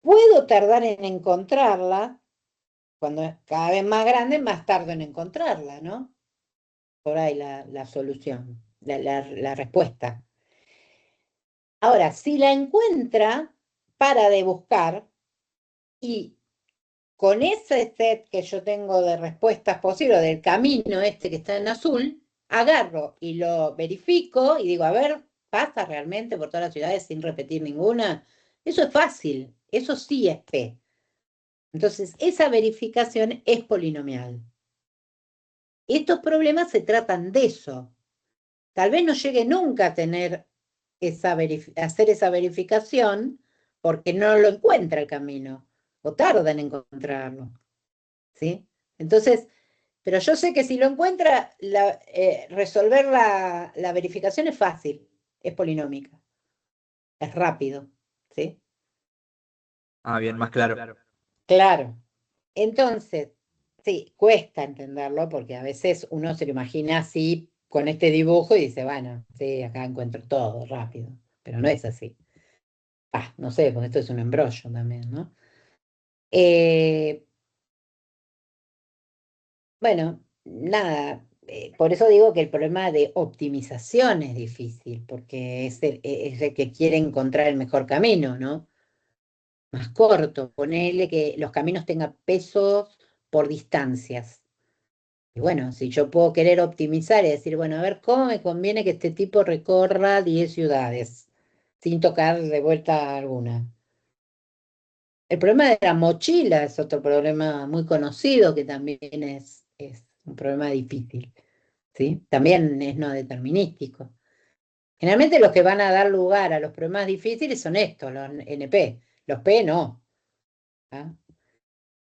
Puedo tardar en encontrarla, cuando es cada vez más grande, más tardo en encontrarla, ¿no? Por ahí la solución, la respuesta. Ahora, si la encuentra, para de buscar y con ese set que yo tengo de respuestas posibles, del camino este que está en azul, agarro y lo verifico y digo, a ver, ¿pasa realmente por todas las ciudades sin repetir ninguna? Eso es fácil, eso sí es P. Entonces, esa verificación es polinomial. Estos problemas se tratan de eso. Tal vez no llegue nunca a tener hacer esa verificación porque no lo encuentra el camino o tarda en encontrarlo, ¿sí? Entonces, pero yo sé que si lo encuentra, resolver la verificación es fácil, es polinómica, es rápido, ¿sí? Ah, bien, más claro. Claro. Entonces, sí, cuesta entenderlo porque a veces uno se lo imagina así con este dibujo y dice, bueno, sí, acá encuentro todo rápido, pero no es así. Ah, no sé, porque esto es un embrollo también, ¿no? Eh, bueno, nada, por eso digo que el problema de optimización es difícil, porque es el que quiere encontrar el mejor camino, ¿no? Más corto, ponerle que los caminos tengan pesos por distancias. Y bueno, si yo puedo querer optimizar y decir, bueno, a ver, ¿cómo me conviene que este tipo recorra 10 ciudades sin tocar de vuelta alguna? El problema de la mochila es otro problema muy conocido que también es un problema difícil, ¿sí? También es no determinístico. Generalmente los que van a dar lugar a los problemas difíciles son estos, los NP. Los P no. ¿Ah?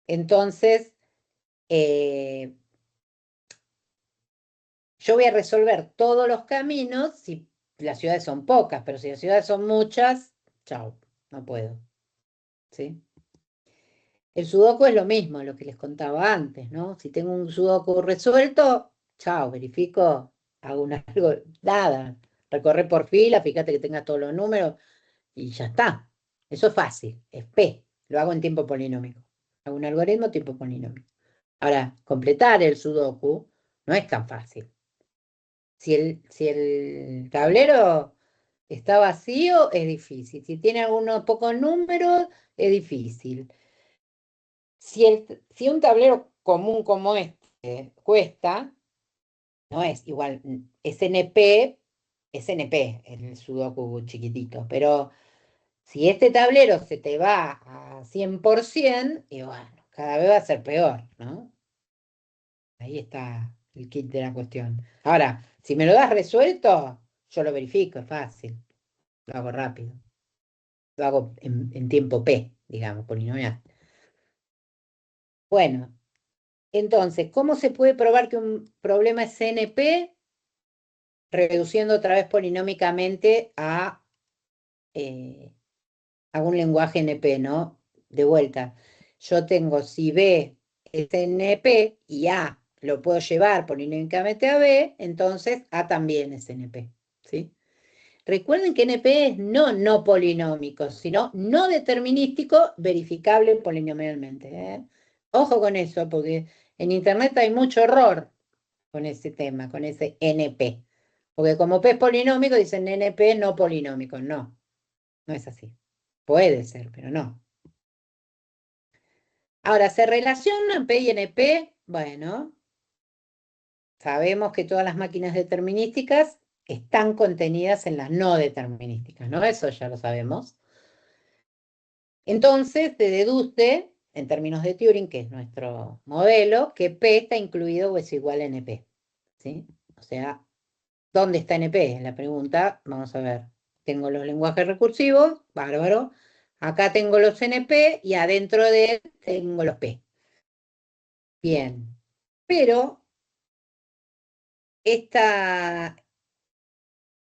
Entonces, eh, yo voy a resolver todos los caminos si las ciudades son pocas, pero si las ciudades son muchas, chao, no puedo. ¿Sí? El sudoku es lo mismo, lo que les contaba antes, ¿no? Si tengo un sudoku resuelto, chao, verifico, hago algo, nada. Recorre por fila, fíjate que tengas todos los números y ya está. Eso es fácil, es P. Lo hago en tiempo polinómico. Hago un algoritmo tipo polinómico. Ahora, completar el sudoku no es tan fácil. Si el tablero está vacío, es difícil. Si tiene algunos pocos números, es difícil. Si un tablero común como este cuesta, no es igual, es NP, el sudoku chiquitito, pero si este tablero se te va a 100%, y bueno, cada vez va a ser peor, ¿no? Ahí está el kit de la cuestión. Ahora, si me lo das resuelto, yo lo verifico, es fácil, lo hago rápido, lo hago en tiempo P, digamos, polinomial. Bueno, entonces, ¿cómo se puede probar que un problema es NP? Reduciendo otra vez polinómicamente a un lenguaje NP, ¿no? De vuelta, yo tengo, si B es NP y A lo puedo llevar polinómicamente a B, entonces A también es NP, ¿sí? Recuerden que NP es no polinómico, sino no determinístico, verificable polinomialmente, ¿eh? Ojo con eso, porque en Internet hay mucho error con ese tema, con ese NP. Porque como P es polinómico, dicen NP no polinómico. No, no es así. Puede ser, pero no. Ahora, ¿se relacionan P y NP? Bueno, sabemos que todas las máquinas determinísticas están contenidas en las no determinísticas, ¿no? Eso ya lo sabemos. Entonces, se deduce, en términos de Turing, que es nuestro modelo, que P está incluido o es igual a NP, ¿sí? O sea, ¿dónde está NP? Es la pregunta. Vamos a ver. Tengo los lenguajes recursivos, bárbaro. Acá tengo los NP y adentro de él tengo los P. Bien. Pero esta,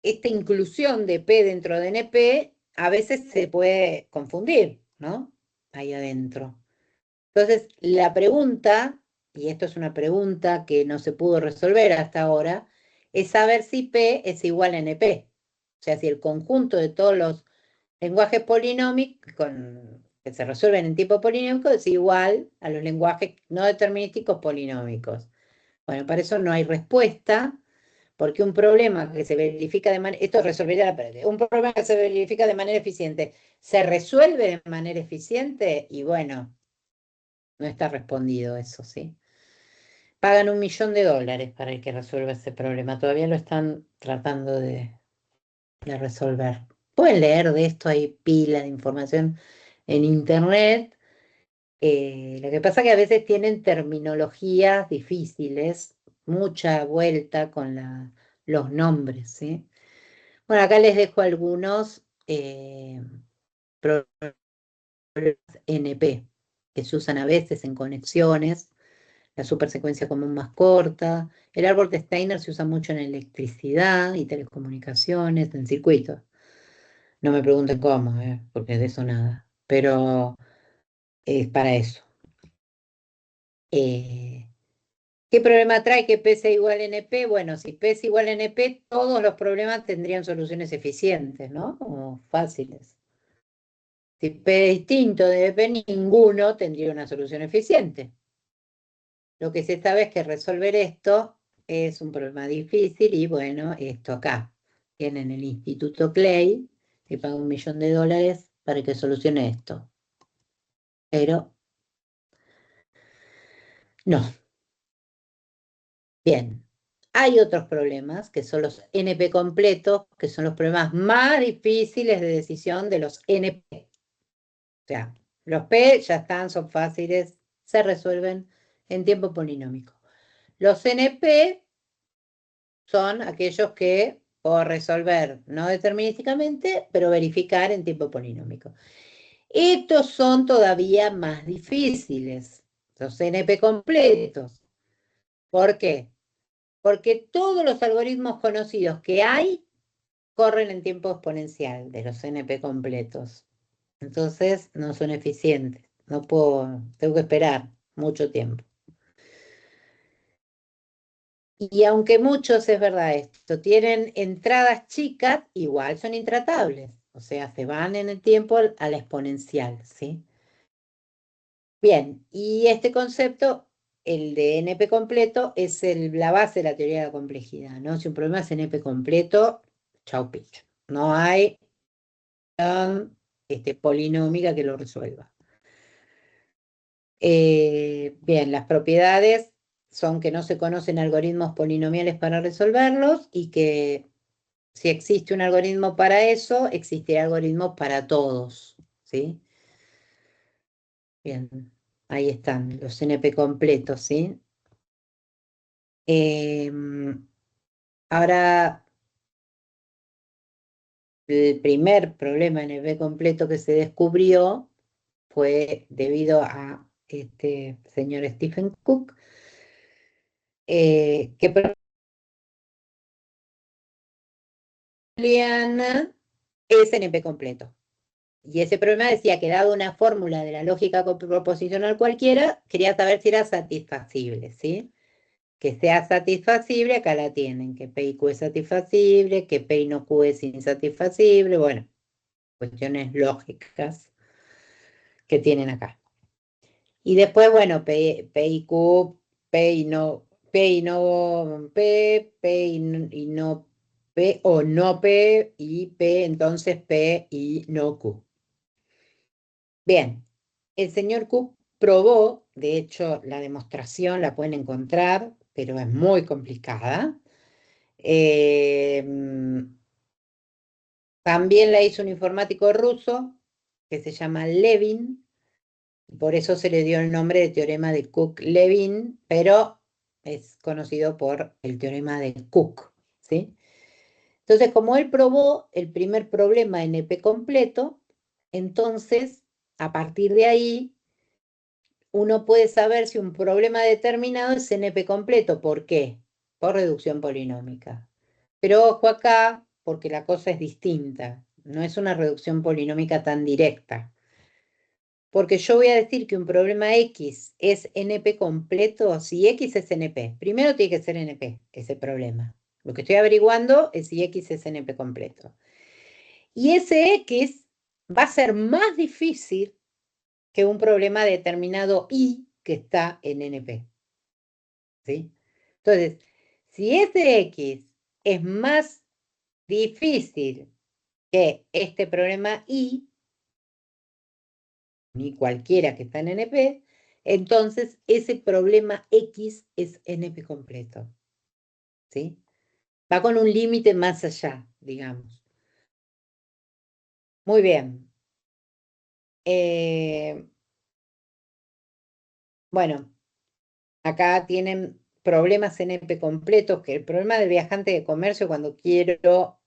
esta inclusión de P dentro de NP a veces se puede confundir, ¿no? Ahí adentro. Entonces, la pregunta, y esto es una pregunta que no se pudo resolver hasta ahora, es saber si P es igual a NP. O sea, si el conjunto de todos los lenguajes polinómicos que se resuelven en tipo polinómico es igual a los lenguajes no determinísticos polinómicos. Bueno, para eso no hay respuesta, porque un problema que se verifica de manera, esto resolvería la pérdida, un problema que se verifica de manera eficiente, se resuelve de manera eficiente y bueno, no está respondido eso, ¿sí? Pagan $1.000.000 para el que resuelva ese problema. Todavía lo están tratando de resolver. Pueden leer de esto, hay pila de información en internet. Lo que pasa es que a veces tienen terminologías difíciles, mucha vuelta con los nombres, ¿sí? Bueno, acá les dejo algunos problemas NP que se usan a veces en conexiones. La supersecuencia común más corta. El árbol de Steiner se usa mucho en electricidad y telecomunicaciones, en circuitos. No me pregunten cómo, porque de eso nada. Pero es para eso. ¿Qué problema trae que P sea igual a NP? Bueno, si P es igual a NP, todos los problemas tendrían soluciones eficientes, ¿no? O fáciles. Si P es distinto de P, ninguno tendría una solución eficiente. Lo que se sabe es que resolver esto es un problema difícil y bueno, esto acá. Tienen el Instituto Clay, que paga $1.000.000 para que solucione esto. Pero no. Bien. Hay otros problemas que son los NP completos, que son los problemas más difíciles de decisión de los NP. O sea, los P ya están, son fáciles, se resuelven en tiempo polinómico. Los NP son aquellos que puedo resolver no determinísticamente, pero verificar en tiempo polinómico. Estos son todavía más difíciles, los NP completos. ¿Por qué? Porque todos los algoritmos conocidos que hay corren en tiempo exponencial de los NP completos. Entonces no son eficientes. No puedo, tengo que esperar mucho tiempo. Y aunque muchos, es verdad esto, tienen entradas chicas, igual son intratables. O sea, se van en el tiempo a la exponencial, ¿sí? Bien, y este concepto, el de NP completo, es la base de la teoría de la complejidad, ¿no? Si un problema es NP completo, chau picho. No hay polinómica que lo resuelva. Bien, las propiedades son que no se conocen algoritmos polinomiales para resolverlos y que si existe un algoritmo para eso, existirá algoritmos para todos, ¿sí? Bien, ahí están los NP completos, ¿sí? Ahora, el primer problema NP completo que se descubrió fue debido a este señor Stephen Cook, que Booleana es NP completo. Y ese problema decía que dado una fórmula de la lógica proposicional cualquiera, quería saber si era satisfacible, ¿sí? Que sea satisfacible, acá la tienen, que P y Q es satisfacible, que P y no Q es insatisfacible, bueno, cuestiones lógicas que tienen acá. Y después, bueno, P y Q, P y no P, y no P, o no P y P, entonces P y no Q. Bien, el señor Cook probó, de hecho la demostración la pueden encontrar, pero es muy complicada. También la hizo un informático ruso que se llama Levin, por eso se le dio el nombre de teorema de Cook-Levin, pero es conocido por el teorema de Cook, ¿sí? Entonces, como él probó el primer problema NP completo, entonces, a partir de ahí, uno puede saber si un problema determinado es NP completo. ¿Por qué? Por reducción polinómica. Pero ojo acá, porque la cosa es distinta. No es una reducción polinómica tan directa. Porque yo voy a decir que un problema X es NP completo si X es NP. Primero tiene que ser NP ese problema. Lo que estoy averiguando es si X es NP completo. Y ese X va a ser más difícil que un problema determinado Y que está en NP. ¿Sí? Entonces, si ese X es más difícil que este problema Y, ni cualquiera que está en NP, entonces ese problema X es NP completo. ¿Sí? Va con un límite más allá, digamos. Muy bien. Bueno, acá tienen problemas NP completos, que el problema del viajante de comercio cuando quiero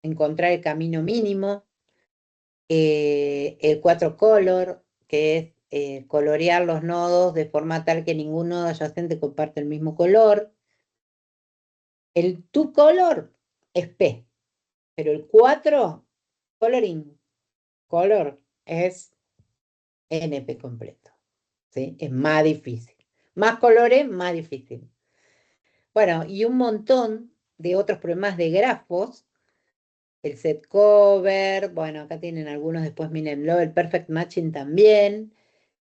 encontrar el camino mínimo, el 4-color, que es colorear los nodos de forma tal que ningún nodo adyacente comparte el mismo color. El 2-color es P, pero el 4, coloring, color, es NP completo. ¿Sí? Es más difícil. Más colores, más difícil. Bueno, y un montón de otros problemas de grafos. El set cover, bueno, acá tienen algunos, después mírenlo, el perfect matching también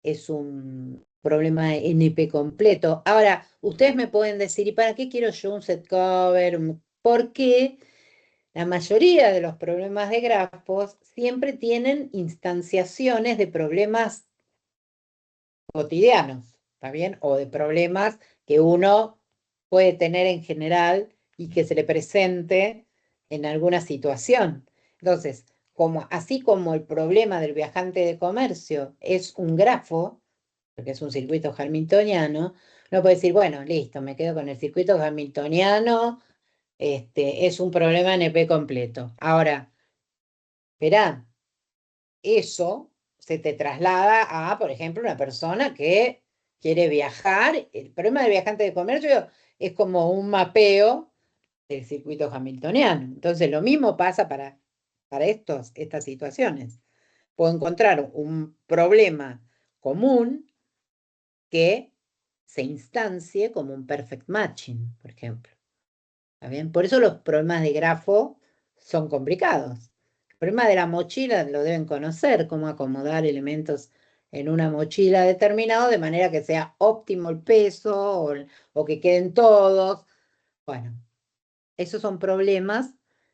es un problema de NP completo. Ahora, ustedes me pueden decir, ¿y para qué quiero yo un set cover? Porque la mayoría de los problemas de grafos siempre tienen instanciaciones de problemas cotidianos, ¿está bien? O de problemas que uno puede tener en general y que se le presente en alguna situación. Entonces, así como el problema del viajante de comercio es un grafo, porque es un circuito hamiltoniano, uno puede decir, bueno, listo, me quedo con el circuito hamiltoniano, es un problema NP completo. Ahora, verá, eso se te traslada a, por ejemplo, una persona que quiere viajar. El problema del viajante de comercio es como un mapeo del circuito hamiltoniano. Entonces, lo mismo pasa para estas situaciones. Puedo encontrar un problema común que se instancie como un perfect matching, por ejemplo. ¿Está bien? Por eso los problemas de grafo son complicados. El problema de la mochila lo deben conocer, cómo acomodar elementos en una mochila determinado de manera que sea óptimo el peso o que queden todos. Bueno, esos son problemas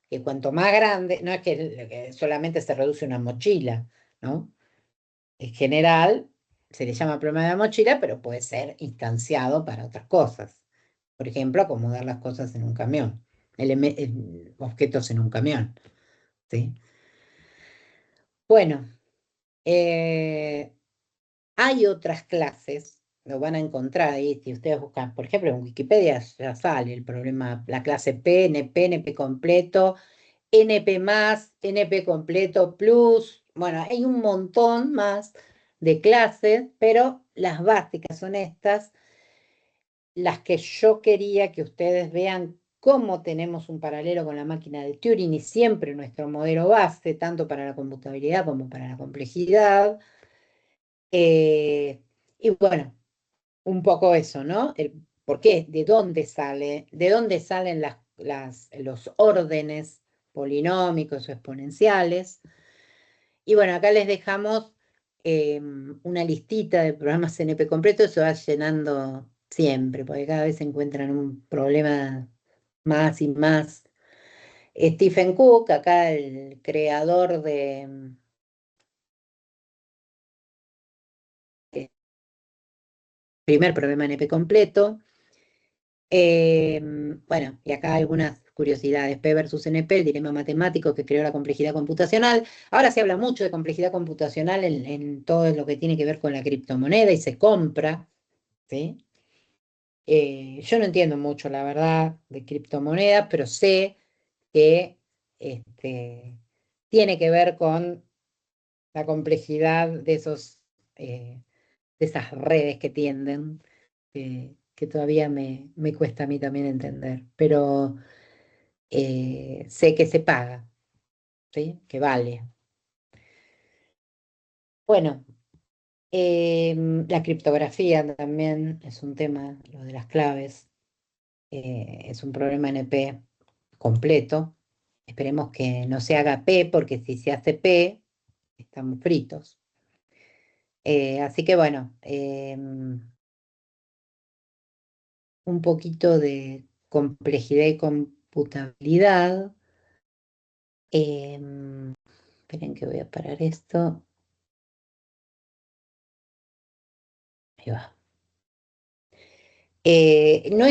que cuanto más grande, no es que solamente se reduce una mochila, ¿no? En general se le llama problema de la mochila, pero puede ser instanciado para otras cosas. Por ejemplo, acomodar las cosas en un camión, objetos en un camión, ¿sí? Bueno, hay otras clases, lo van a encontrar ahí, si ustedes buscan, por ejemplo, en Wikipedia ya sale el problema, la clase P, NP, NP completo, NP más, NP completo plus, bueno, hay un montón más de clases, pero las básicas son estas, las que yo quería que ustedes vean cómo tenemos un paralelo con la máquina de Turing y siempre nuestro modelo base, tanto para la computabilidad como para la complejidad. Y bueno, un poco eso, ¿no? El por qué, de dónde salen los órdenes polinómicos o exponenciales. Y bueno, acá les dejamos una listita de programas CNP completo, se va llenando siempre, porque cada vez se encuentran un problema más y más. Stephen Cook, acá el creador de primer problema NP completo. Bueno, y acá algunas curiosidades. P versus NP, el dilema matemático que creó la complejidad computacional. Ahora se habla mucho de complejidad computacional en todo lo que tiene que ver con la criptomoneda y se compra, ¿sí? Yo no entiendo mucho, la verdad, de criptomonedas, pero sé que tiene que ver con la complejidad de esas redes que tienden, que todavía me cuesta a mí también entender, pero sé que se paga, ¿sí? Que vale. Bueno, la criptografía también es un tema, lo de las claves, es un problema NP completo. Esperemos que no se haga P, porque si se hace P, estamos fritos. Así que bueno, un poquito de complejidad y computabilidad. Esperen que voy a parar esto. Ahí va. No es